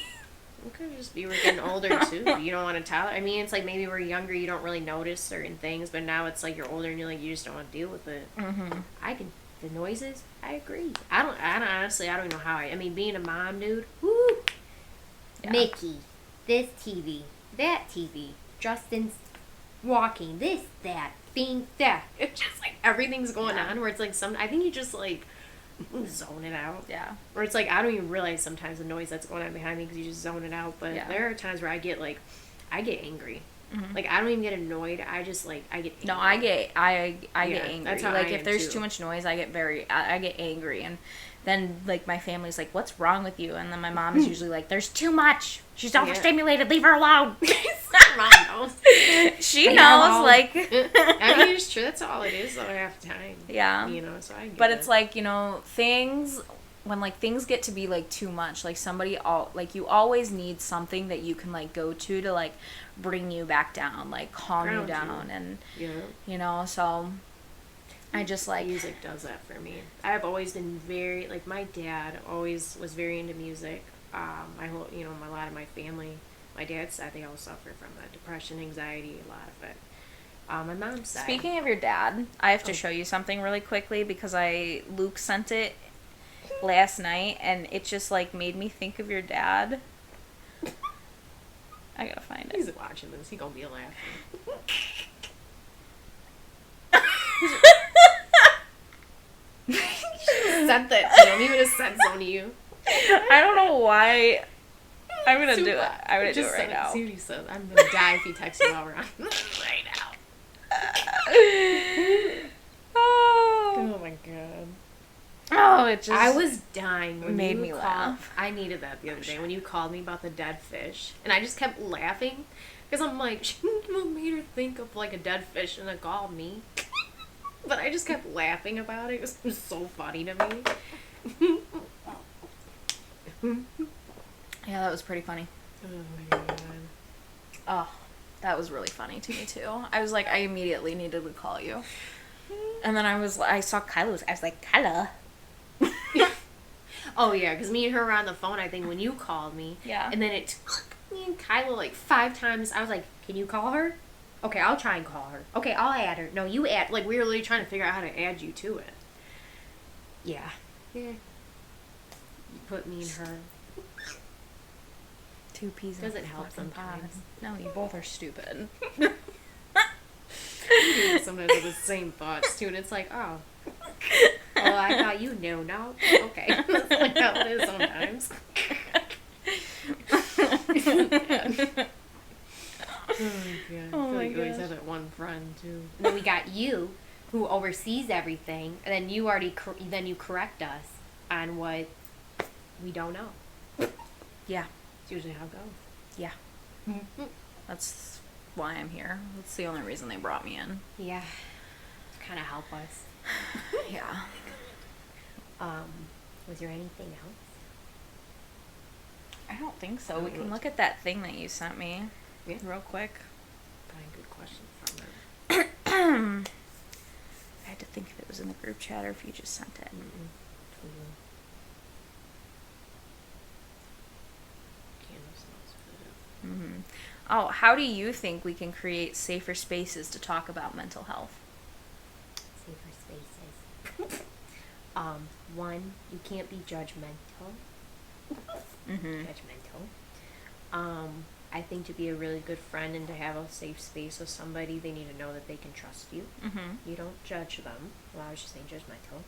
Speaker 2: It could just be we're getting older too. You don't want to tolerate. I mean, it's like maybe we're younger, you don't really notice certain things, but now it's like you're older and you're like, you just don't want to deal with it. The noises, I agree. I don't honestly, I don't even know how I mean, being a mom, dude, woo! Yeah. Mickey, this TV, that TV, Justin's walking, this, that, being that. It's just like everything's going on where it's like I think you just like zone it out.
Speaker 3: Yeah.
Speaker 2: Or it's like I don't even realize sometimes the noise that's going on behind me because you just zone it out. But there are times where I get angry. Like I don't even get annoyed. I just like I get angry.
Speaker 3: No, I get angry.
Speaker 2: That's how
Speaker 3: like
Speaker 2: I
Speaker 3: if
Speaker 2: am
Speaker 3: there's
Speaker 2: too
Speaker 3: too much noise, I get angry, and then like my family's like, "What's wrong with you?" And then my mom is usually like, "There's too much. She's overstimulated. Leave her alone."
Speaker 2: Mom knows.
Speaker 3: She knows. Like
Speaker 2: I mean, it's true. That's all it is. Though half the time.
Speaker 3: Yeah.
Speaker 2: You know. So I get
Speaker 3: But
Speaker 2: it.
Speaker 3: it's like, you know, when like things get to be like too much, like you always need something that you can like go to like bring you back down, like calm you down, and you know, so I just like
Speaker 2: music does that for me. I've always been very like my dad always was very into music. My whole a lot of my family, my dad's side, they all suffer from that depression, anxiety, a lot of it. My mom's side.
Speaker 3: Speaking of your dad, I have to show you something really quickly because Luke sent it last night and it just like made me think of your dad. I gotta find it.
Speaker 2: He's watching this. He gonna be laughing. Sent that to him. He would have sent some to you.
Speaker 3: I don't know why. I'm gonna do it. I'm gonna do it right now.
Speaker 2: See what he said. I'm gonna die if he texts you while we're on right now. Oh my god.
Speaker 3: Oh, it just.
Speaker 2: I was dying when
Speaker 3: made
Speaker 2: you
Speaker 3: me
Speaker 2: called.
Speaker 3: laugh.
Speaker 2: I needed that the other day when you called me about the dead fish, and I just kept laughing because I'm like, what made her think of like a dead fish and then called me? But I just kept laughing about it. It was so funny to me.
Speaker 3: Yeah, that was pretty funny.
Speaker 2: Oh my god.
Speaker 3: Oh, that was really funny to me too. I was like, I immediately needed to call you. And then I saw Kyla. I was like, Kyla.
Speaker 2: Oh yeah, because me and her were on the phone, I think, when you called me.
Speaker 3: Yeah.
Speaker 2: And then it me and Kyla like 5 times. I was like, can you call her? Okay, I'll try and call her. Okay, I'll add her. No, you add. Like, we were literally trying to figure out how to add you to it. Yeah. Yeah. You put me and her.
Speaker 3: Two peas in
Speaker 2: Doesn't
Speaker 3: a
Speaker 2: help
Speaker 3: fucking pod.
Speaker 2: sometimes.
Speaker 3: No, you both are stupid.
Speaker 2: Sometimes with the same thoughts too, and it's like, oh, I thought you knew. No, okay, that's like how it is sometimes.
Speaker 3: Oh
Speaker 2: I feel
Speaker 3: my
Speaker 2: like you always
Speaker 3: gosh.
Speaker 2: have that one friend too. And then we got you, who oversees everything, and then you already then you correct us on what we don't know.
Speaker 3: Yeah.
Speaker 2: It's usually how it goes.
Speaker 3: Yeah. That's why I'm here. That's the only reason they brought me in.
Speaker 2: Yeah, to kind of help us.
Speaker 3: Yeah.
Speaker 2: Was there anything else?
Speaker 3: I don't think so. We can look at that thing that you sent me
Speaker 2: Yeah.
Speaker 3: real quick.
Speaker 2: Find good questions from there.
Speaker 3: I had to think if it was in the group chat or if you just sent it. Mm-hmm. Oh, how do you think we can create safer spaces to talk about mental health?
Speaker 2: Safer spaces. One, you can't be judgmental.
Speaker 3: Mm-hmm.
Speaker 2: I think to be a really good friend and to have a safe space with somebody, they need to know that they can trust you.
Speaker 3: Mm-hmm.
Speaker 2: You don't judge them. Well, I was just saying judgmental.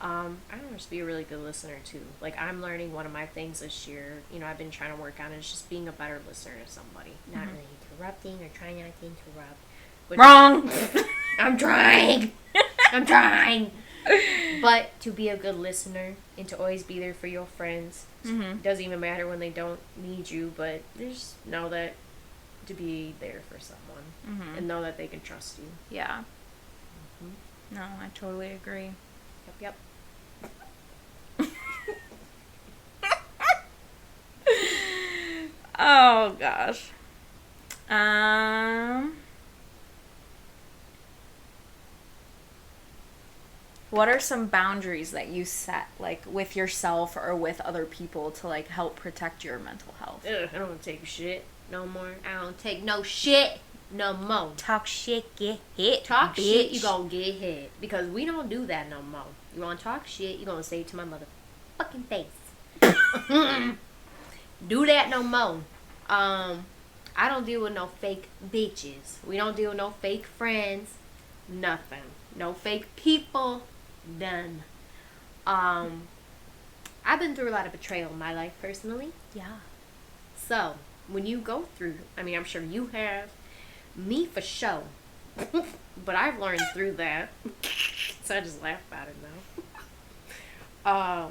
Speaker 2: I don't know, just be a really good listener too. Like, I'm learning one of my things this year, I've been trying to work on is just being a better listener to somebody. Not really interrupting or trying not to interrupt. But
Speaker 3: Wrong!
Speaker 2: I'm trying! I'm trying! But to be a good listener and to always be there for your friends.
Speaker 3: Mm-hmm.
Speaker 2: It doesn't even matter when they don't need you, but just know that to be there for someone
Speaker 3: Mm-hmm.
Speaker 2: and know that they can trust you.
Speaker 3: Yeah.
Speaker 2: Mm-hmm.
Speaker 3: No, I totally agree.
Speaker 2: Yep.
Speaker 3: Oh, gosh. What are some boundaries that you set, like, with yourself or with other people to, like, help protect your mental health?
Speaker 2: Ugh, I don't take shit no more. I don't take no shit no more.
Speaker 3: Talk shit, get hit.
Speaker 2: Talk
Speaker 3: bitch.
Speaker 2: shit, you gonna get hit. Because we don't do that no more. You wanna talk shit, you gonna say it to my motherfucking face. Do that no more. I don't deal with no fake bitches. We don't deal with no fake friends. Nothing. No fake people. None. I've been through a lot of betrayal in my life personally.
Speaker 3: Yeah.
Speaker 2: So, when you go through, I'm sure you have, me for sure. But I've learned through that. So I just laugh about it now.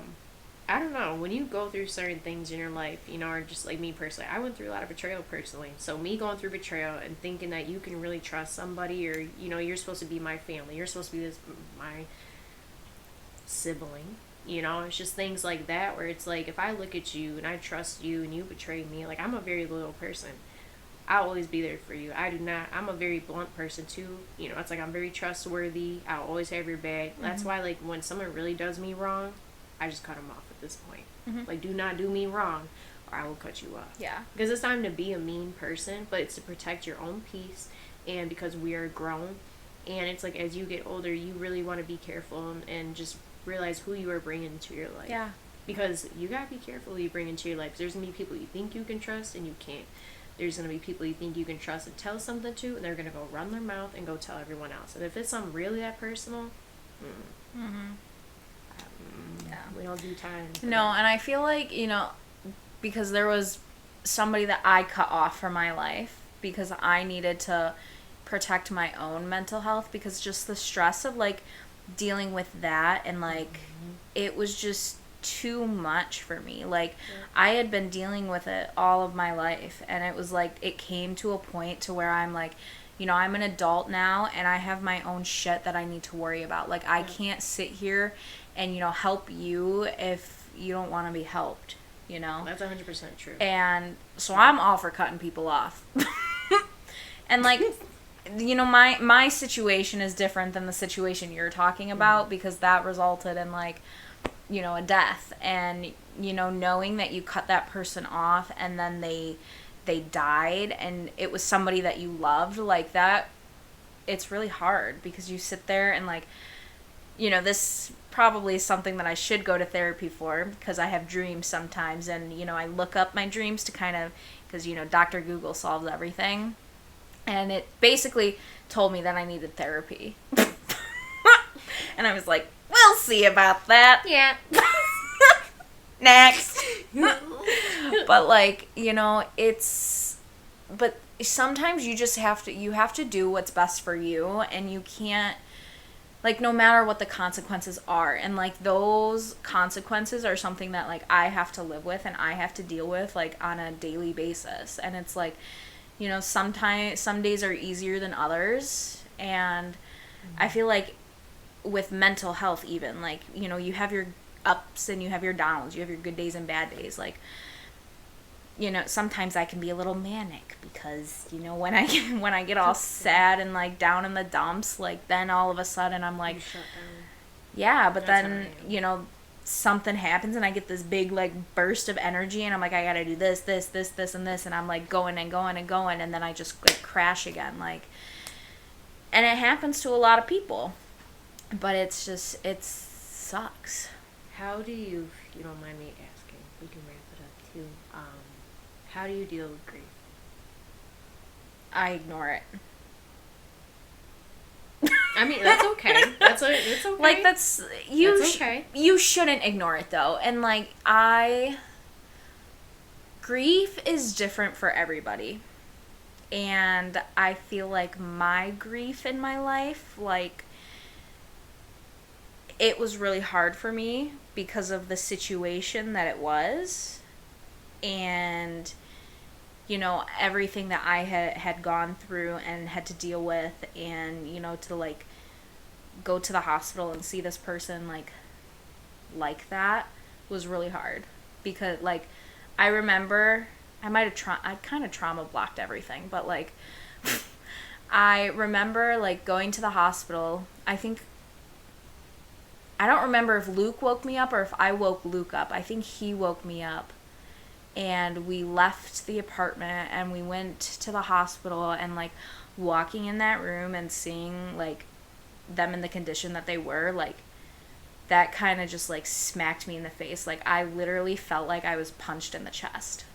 Speaker 2: I don't know, when you go through certain things in your life, or just like me personally, I went through a lot of betrayal personally. So me going through betrayal and thinking that you can really trust somebody or, you're supposed to be my family, you're supposed to be my sibling, it's just things like that where it's like, if I look at you and I trust you and you betray me, like, I'm a very loyal person. I'll always be there for you. I'm a very blunt person too. It's like I'm very trustworthy. I'll always have your back. Mm-hmm. That's why, like, when someone really does me wrong, I just cut them off at this point. Mm-hmm. Like, do not do me wrong or I will cut you off.
Speaker 3: Yeah.
Speaker 2: Because it's time to be a mean person, but it's to protect your own peace and because we are grown. And it's like, as you get older, you really want to be careful and just realize who you are bringing into your life.
Speaker 3: Yeah.
Speaker 2: Because you got to be careful who you bring into your life. There's going to be people you think you can trust and you can't. There's going to be people you think you can trust and tell something to, and they're going to go run their mouth and go tell everyone else. And if it's something really that personal,
Speaker 3: yeah,
Speaker 2: we don't do time.
Speaker 3: No, and I feel like, because there was somebody that I cut off from my life because I needed to protect my own mental health because just the stress of, like, dealing with that and, like, it was just too much for me. Like, I had been dealing with it all of my life, and it was like it came to a point to where I'm like, I'm an adult now and I have my own shit that I need to worry about. Like, I can't sit here and help you if you don't want to be helped,
Speaker 2: That's 100% true.
Speaker 3: And so I'm all for cutting people off. And, like, my situation is different than the situation you're talking about because that resulted in, like, a death. And, knowing that you cut that person off and then they they died and it was somebody that you loved, like that, it's really hard because you sit there and like, you know, this probably is something that I should go to therapy for because I have dreams sometimes, and, you know, I look up my dreams to kind of, because, you know, Dr. Google solves everything, and it basically told me that I needed therapy. And I was like, we'll see about that.
Speaker 2: Yeah.
Speaker 3: Next. But like, you know, but sometimes you just have to do what's best for you, and you can't, like, no matter what the consequences are, and like those consequences are something that like I have to live with and I have to deal with like on a daily basis. And it's like, you know, sometimes some days are easier than others, and I feel like with mental health, even like, you know, you have your ups and you have your downs, you have your good days and bad days. Like, you know, sometimes I can be a little manic because, you know, when I get all sad and like down in the dumps, like then all of a sudden I'm like, yeah, but
Speaker 2: That's
Speaker 3: then, you know, something happens and I get this big like burst of energy and I'm like, I gotta do this, and this, and I'm like going and going and going, and then I just like crash again, like, and it happens to a lot of people, but it's just, it sucks.
Speaker 2: How do you, if you don't mind me asking, we can wrap it up too. How do you deal with grief?
Speaker 3: I ignore it.
Speaker 2: I mean, that's okay. It's okay.
Speaker 3: Like, that's
Speaker 2: okay.
Speaker 3: You shouldn't ignore it though. And like, grief is different for everybody. And I feel like my grief in my life, like, it was really hard for me because of the situation that it was. And, you know, everything that I had gone through and had to deal with, and, you know, to like go to the hospital and see this person like that was really hard. Because like, I remember I kind of trauma blocked everything, but like I remember like going to the hospital. I don't remember if Luke woke me up or if I woke Luke up. I think he woke me up. And we left the apartment and we went to the hospital, and like walking in that room and seeing like them in the condition that they were, like that kind of just like smacked me in the face. Like I literally felt like I was punched in the chest.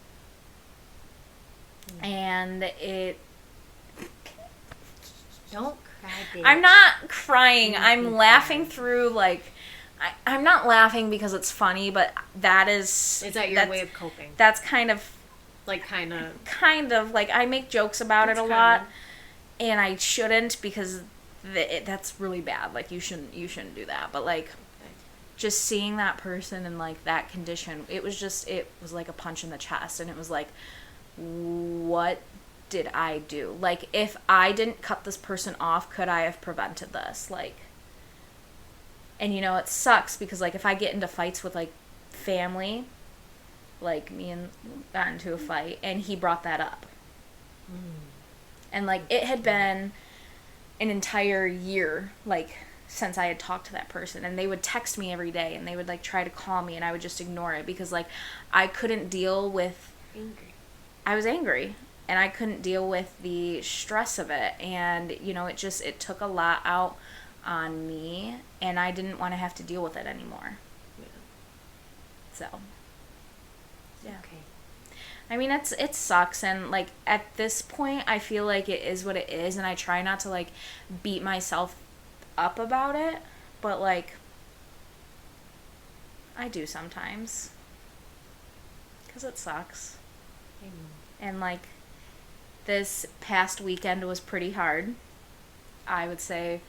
Speaker 3: And it...
Speaker 2: Don't cry, bitch.
Speaker 3: I'm not crying. I'm laughing through like... I'm not laughing because it's funny, but that is...
Speaker 2: Is that your way of coping?
Speaker 3: That's kind of...
Speaker 2: Like, kind of...
Speaker 3: Like, I make jokes about it a lot, and I shouldn't because that's really bad. Like, you shouldn't do that. But, like, just seeing that person in, like, that condition, it was like a punch in the chest, and it was like, what did I do? Like, if I didn't cut this person off, could I have prevented this? Like... And, you know, it sucks because, like, if I get into fights with, like, family, like, me and Luke got into a fight, and he brought that up. And, like, it had been an entire year, like, since I had talked to that person. And they would text me every day, and they would, like, try to call me, and I would just ignore it because, like, I couldn't deal with... I was angry. And I couldn't deal with the stress of it. And, you know, it took a lot out on me, and I didn't want to have to deal with it anymore.
Speaker 2: Yeah.
Speaker 3: So, yeah.
Speaker 2: Okay.
Speaker 3: I mean, it sucks, and like at this point, I feel like it is what it is, and I try not to like beat myself up about it, but like I do sometimes, because it sucks. And like this past weekend was pretty hard, I would say.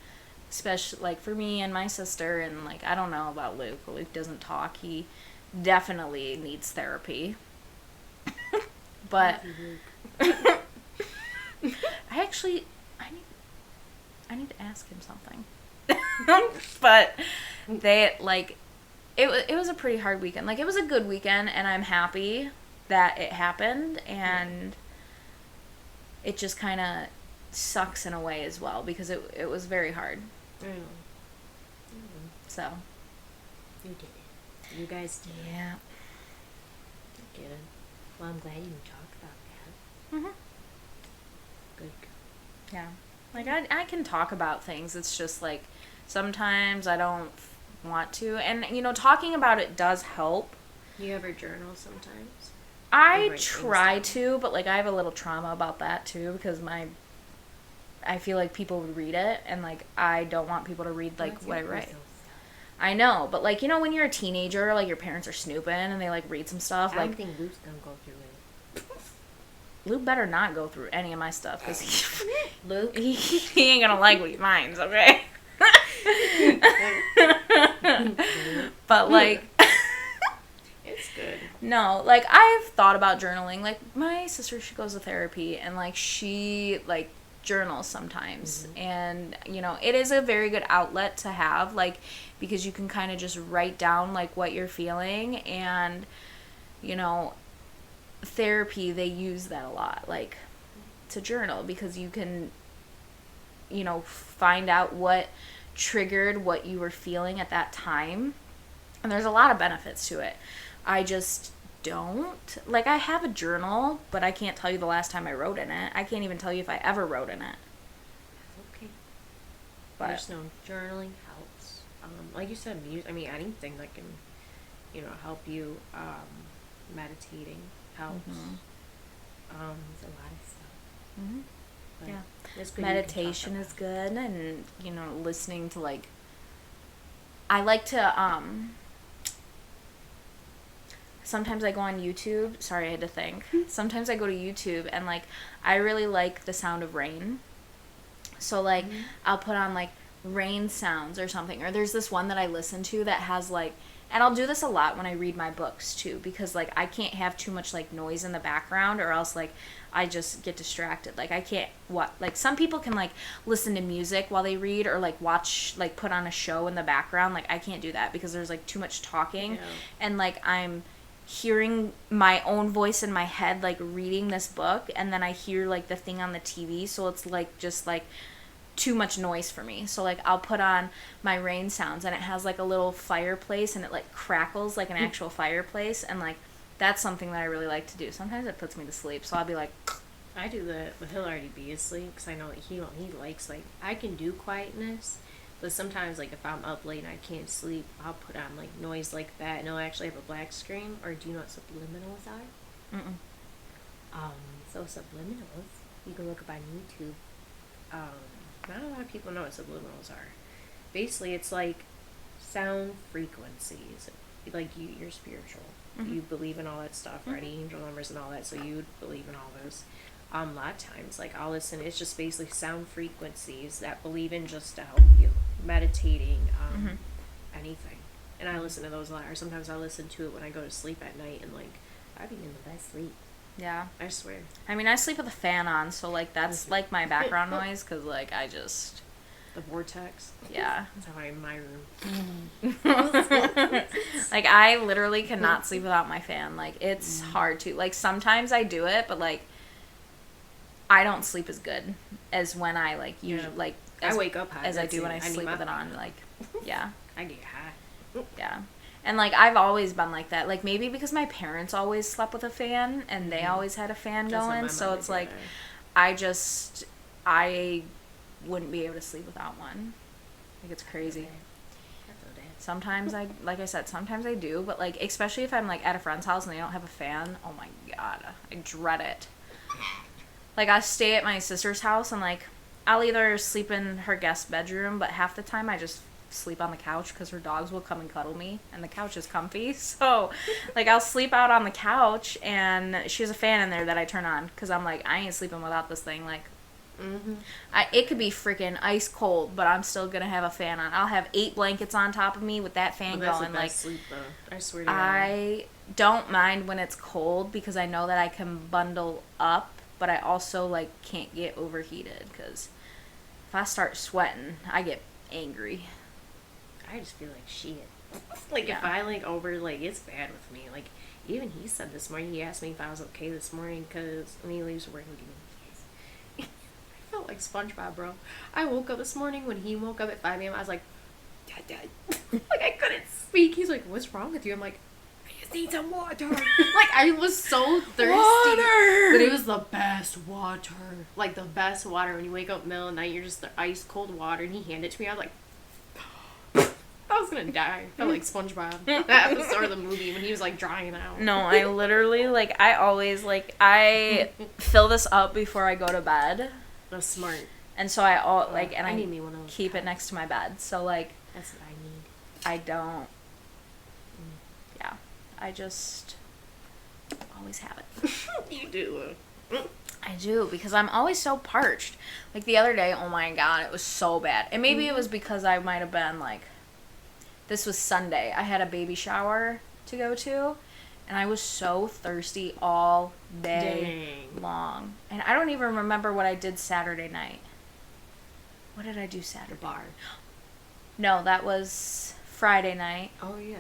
Speaker 3: Especially, like, for me and my sister, and, like, I don't know about Luke. Luke doesn't talk. He definitely needs therapy. But I need to ask him something. But it was a pretty hard weekend. Like, it was a good weekend, and I'm happy that it happened, and it just kind of sucks in a way as well, because it was very hard. So.
Speaker 2: You did it. You guys did it.
Speaker 3: Yeah.
Speaker 2: Good. Well, I'm glad you talked about that.
Speaker 3: Mm-hmm.
Speaker 2: Good.
Speaker 3: Yeah. Like, I can talk about things. It's just, like, sometimes I don't want to. And, talking about it does help.
Speaker 2: You ever journal sometimes?
Speaker 3: I try to, but, like, I have a little trauma about that, too, because I feel like people would read it, and, like, I don't want people to read, like, what I write. I know, but, like, when you're a teenager, like, your parents are snooping, and they, like, read some stuff,
Speaker 2: I
Speaker 3: like...
Speaker 2: don't think Luke's gonna go through it.
Speaker 3: Luke better not go through any of my stuff, because
Speaker 2: Luke?
Speaker 3: he ain't gonna like what he finds, okay? But, like...
Speaker 2: It's good.
Speaker 3: No, like, I've thought about journaling. Like, my sister, she goes to therapy, and, like, she, like, journals sometimes. Mm-hmm. And, it is a very good outlet to have, like, because you can kind of just write down, like, what you're feeling. And, therapy, they use that a lot, like, to journal, because you can, find out what triggered what you were feeling at that time. And there's a lot of benefits to it. I just don't. Like, I have a journal, but I can't tell you the last time I wrote in it. I can't even tell you if I ever wrote in it.
Speaker 2: Okay.
Speaker 3: But
Speaker 2: there's no journaling helps. Like you said, music. I mean, anything that can, help you. Meditating helps.
Speaker 3: Mm-hmm.
Speaker 2: There's a lot of stuff.
Speaker 3: Mm-hmm.
Speaker 2: But
Speaker 3: yeah.
Speaker 2: It's good.
Speaker 3: Meditation is good, and listening to, like, I like to sometimes I go on YouTube. Sorry, I had to think. Sometimes I go to YouTube, and, like, I really like the sound of rain. So, like, mm-hmm. I'll put on, like, rain sounds or something. Or there's this one that I listen to that has, like, and I'll do this a lot when I read my books, too, because, like, I can't have too much, like, noise in the background, or else, like, I just get distracted. Like, I can't, like, some people can, like, listen to music while they read, or, like, watch, like, put on a show in the background. Like, I can't do that because there's, like, too much talking. Yeah. And, like, I'm hearing my own voice in my head, like, reading this book, and then I hear, like, the thing on the TV, so it's, like, just, like, too much noise for me. So, like, I'll put on my rain sounds, and it has, like, a little fireplace, and it, like, crackles like an actual fireplace, and, like, that's something that I really like to do. Sometimes it puts me to sleep, so I'll be like...
Speaker 2: I do that, but he'll already be asleep, because I know that he likes, like, I can do quietness, but sometimes, like, if I'm up late and I can't sleep, I'll put on, like, noise like that, and it'll actually have a black screen. Or do you know what subliminals are? So subliminals, you can look up on YouTube. Not a lot of people know what subliminals are. Basically, it's like sound frequencies. Like, you're spiritual. Mm-hmm. You believe in all that stuff, right? Mm-hmm. Angel numbers and all that, so you believe in all those. A lot of times, like, I'll listen, it's just basically sound frequencies that believe in just to help you. Meditating, mm-hmm. anything. And I listen to those a lot. Or sometimes I listen to it when I go to sleep at night, and, like, I be in the best sleep.
Speaker 3: Yeah.
Speaker 2: I swear.
Speaker 3: I mean, I sleep with a fan on, so, like, that's, like, my background noise, because, like, I just...
Speaker 2: The vortex?
Speaker 3: Yeah.
Speaker 2: That's how I'm in my room.
Speaker 3: Like, I literally cannot sleep without my fan. Like, it's hard to... Like, sometimes I do it, but, like, I don't sleep as good as when I, like, usually, like...
Speaker 2: I wake up high.
Speaker 3: As I do when I sleep with it on. Like, yeah.
Speaker 2: I get high.
Speaker 3: Yeah. And, like, I've always been like that. Like, maybe because my parents always slept with a fan, and they always had a fan going, so it's like, I wouldn't be able to sleep without one. Like, it's crazy. Sometimes like I said, sometimes I do, but, like, especially if I'm, like, at a friend's house and they don't have a fan, oh my god, I dread it. Like, I stay at my sister's house, and, like, I'll either sleep in her guest bedroom, but half the time I just sleep on the couch because her dogs will come and cuddle me, and the couch is comfy. So, like, I'll sleep out on the couch, and she has a fan in there that I turn on because I'm like, I ain't sleeping without this thing. Like, it could be freaking ice cold, but I'm still gonna have a fan on. I'll have 8 blankets on top of me with that fan going.
Speaker 2: The best sleep, though. I swear to God.
Speaker 3: I don't mind when it's cold because I know that I can bundle up, but I also, like, can't get overheated because if I start sweating, I get angry.
Speaker 2: I just feel like shit. Like, if I, like, like, it's bad with me. Like, even he said this morning, he asked me if I was okay this morning, because when he leaves work, he'll give me a kiss. I felt like SpongeBob, bro. I woke up this morning, when he woke up at 5 a.m., I was like, Dad. Like, I couldn't speak. He's like, what's wrong with you? I'm like, I just need some water. Like, I was so thirsty.
Speaker 3: Water!
Speaker 2: But it was the best water. Like, the best water. When you wake up in the middle of the night, you're just the ice cold water. And he handed it to me. I was like, I was gonna die. I felt like SpongeBob. That episode of the movie when he was, like, drying out.
Speaker 3: No, I literally, like, I always, like, I fill this up before I go to bed.
Speaker 2: That's smart.
Speaker 3: And so I
Speaker 2: need me one of those
Speaker 3: keep it next to my bed. So, like,
Speaker 2: That's what I need.
Speaker 3: I don't, yeah, I just always have it.
Speaker 2: You do.
Speaker 3: I do, because I'm always so parched. Like, the other day, oh my god, it was so bad. And maybe it was because I might have been, like, this was Sunday. I had a baby shower to go to, and I was so thirsty all day long. And I don't even remember what I did Saturday night. What did I do Saturday?
Speaker 2: The bar.
Speaker 3: No, that was Friday night.
Speaker 2: Oh, yeah.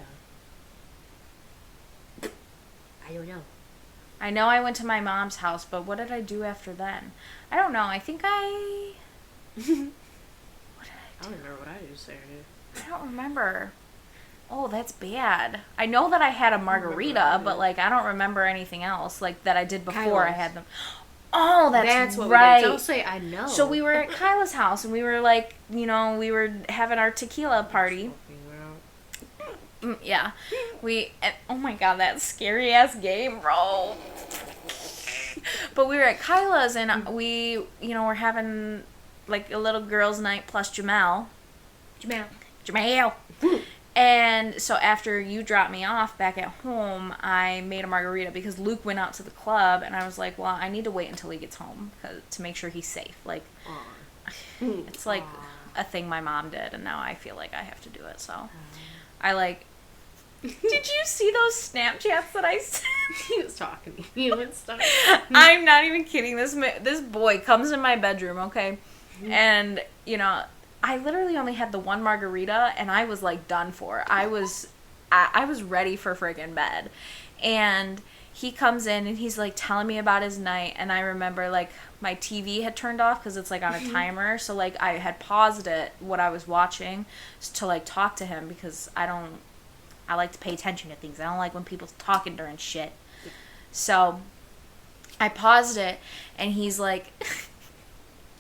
Speaker 2: I don't know.
Speaker 3: I know I went to my mom's house, but what did I do after then? I don't know. I think I... What did
Speaker 2: I don't remember what I did Saturday.
Speaker 3: I don't remember. Oh, that's bad. I know that I had a margarita, but, like, I don't remember anything else, like, that I did before I had them. Oh, that's
Speaker 2: what
Speaker 3: right.
Speaker 2: we did. Don't say I know.
Speaker 3: So we were at Kyla's house, and we were, like, you know, we were having our tequila party. Yeah. Oh my god, that scary ass game, bro. But we were at Kyla's, and we, you know, we're having, like, a little girls' night plus Jamal. And so after you dropped me off back at home, I made a margarita because Luke went out to the club, and I was like, well, I need to wait until he gets home to make sure he's safe. Like, it's like a thing my mom did, and now I feel like I have to do it. So I, like, did you see those Snapchats that I sent?
Speaker 2: He was talking to you and stuff.
Speaker 3: I'm not even kidding. This boy comes in my bedroom, okay? And, you know, I literally only had the one margarita, and I was, like, done for. I was ready for friggin' bed. And he comes in, and he's, like, telling me about his night, and I remember, like, my TV had turned off because it's, like, on a timer. So, like, I had paused it, what I was watching, to, like, talk to him because I like to pay attention to things. I don't like when people's talking during shit. So I paused it, and he's like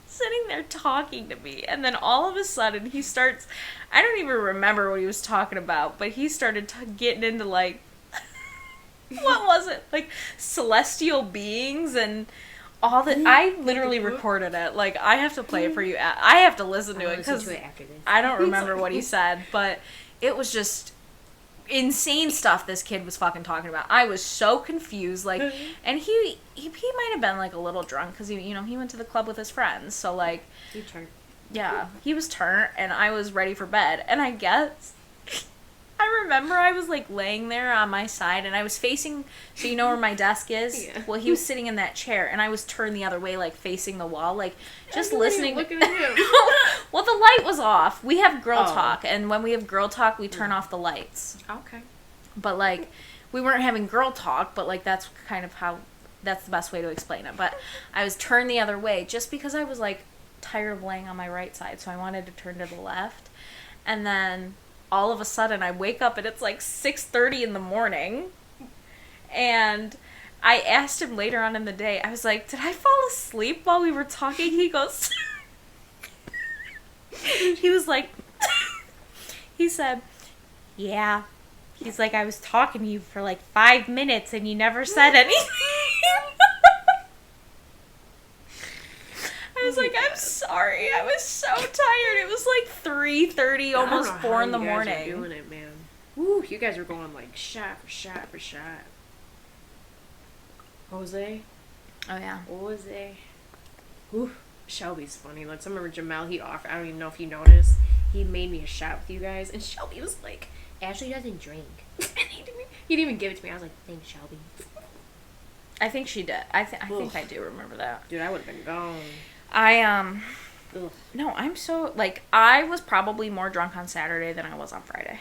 Speaker 3: sitting there talking to me, and then all of a sudden he starts, I don't even remember what he was talking about, but he started getting into, like, what was it? Like, celestial beings and all that. I literally recorded it. Like, I have to play it for you. I have to listen to it because I don't remember what he said, but it was just insane stuff this kid was fucking talking about. I was so confused, like, and he might have been, like, a little drunk because he went to the club with his friends, so, like, he was turned, and I was ready for bed, and I guess I remember I was, like, laying there on my side, and I was facing, so you know where my desk is? Yeah. Well, he was sitting in that chair, and I was turned the other way, like, facing the wall, like, just listening.
Speaker 2: Looking at him.
Speaker 3: Well, the light was off. We have girl talk, and when we have girl talk, we turn off the lights.
Speaker 2: Okay.
Speaker 3: But, like, we weren't having girl talk, but, like, that's kind of how, that's the best way to explain it. But I was turned the other way just because I was, like, tired of laying on my right side, so I wanted to turn to the left. And then all of a sudden I wake up and it's like 6:30 in the morning, and I asked him later on in the day, I was like, did I fall asleep while we were talking? He goes, he was like, he said, yeah. He's like, I was talking to you for like 5 minutes and you never said anything. I was like, I'm sorry. I was so tired. It was like 3:30, almost 4 in the morning.
Speaker 2: You guys are doing it, man. Woo, you guys are going like shot for shot for shot. Jose.
Speaker 3: Oh yeah.
Speaker 2: Jose. Woo. Shelby's funny. Like, I remember Jamal, he offered, I don't even know if you noticed, he made me a shot with you guys, and Shelby was like, Ashley doesn't drink. He didn't even give it to me. I was like, thanks, Shelby.
Speaker 3: I think she did. I think I do remember that.
Speaker 2: Dude, I would have been gone.
Speaker 3: No, I'm so, like, I was probably more drunk on Saturday than I was on Friday.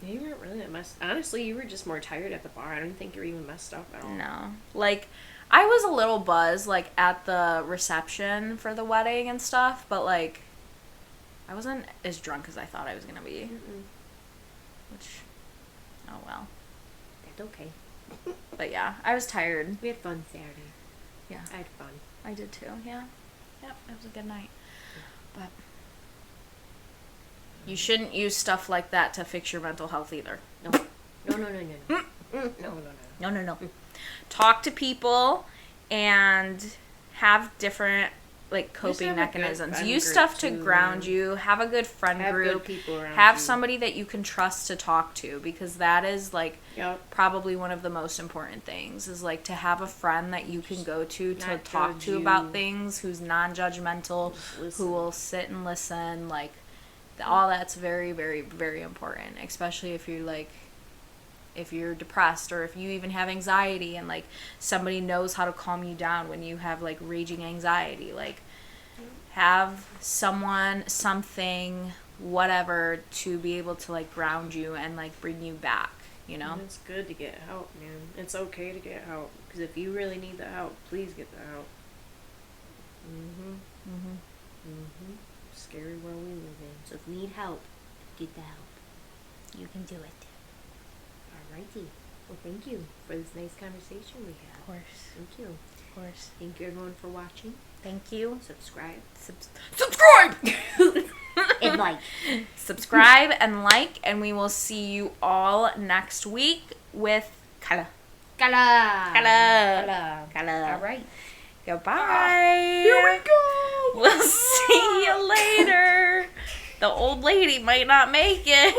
Speaker 2: You weren't really that messed. Honestly, you were just more tired at the bar. I don't think you were even messed up at all.
Speaker 3: No. Like, I was a little buzzed, like, at the reception for the wedding and stuff, but, like, I wasn't as drunk as I thought I was going to be.
Speaker 2: Mm-mm.
Speaker 3: Which, oh well.
Speaker 2: slept okay.
Speaker 3: But yeah, I was tired.
Speaker 2: We had fun Saturday.
Speaker 3: Yeah.
Speaker 2: I had fun.
Speaker 3: I did too, yeah. Yep, it was a good night. But you shouldn't use stuff like that to fix your mental health either.
Speaker 2: No. No.
Speaker 3: No. Talk to people and have different like coping
Speaker 2: have a good
Speaker 3: mechanisms.
Speaker 2: friend
Speaker 3: Use
Speaker 2: group
Speaker 3: stuff to
Speaker 2: too,
Speaker 3: ground
Speaker 2: man.
Speaker 3: you. Have a good friend
Speaker 2: Have
Speaker 3: group.
Speaker 2: good people around
Speaker 3: Have
Speaker 2: you.
Speaker 3: somebody that you can trust to talk to, because that is like
Speaker 2: Yep.
Speaker 3: probably one of the most important things, is like to have a friend that you can go to
Speaker 2: Not
Speaker 3: talk
Speaker 2: judge
Speaker 3: to
Speaker 2: you.
Speaker 3: about things, who's non-judgmental,
Speaker 2: Just listen.
Speaker 3: who will sit and listen. Like all that's very, very, very important, especially if you're like, if you're depressed, or if you even have anxiety, and like somebody knows how to calm you down when you have like raging anxiety. Like have someone, something, whatever, to be able to like ground you and like bring you back, you know?
Speaker 2: And it's good to get help, man. It's okay to get help, because if you really need the help, please get the help. Scary world we live in. So if you need help, get the help.
Speaker 3: You can do it.
Speaker 2: Alrighty. Well, thank you for this nice conversation we had.
Speaker 3: Of course.
Speaker 2: Thank you.
Speaker 3: Of course.
Speaker 2: Thank you everyone for watching.
Speaker 3: Thank you.
Speaker 2: Subscribe.
Speaker 3: Subscribe!
Speaker 2: And like.
Speaker 3: Subscribe and like, and we will see you all next week with Kala.
Speaker 2: Kala.
Speaker 3: Alright. Goodbye.
Speaker 2: Here we go.
Speaker 3: We'll see you later. The old lady might not make it.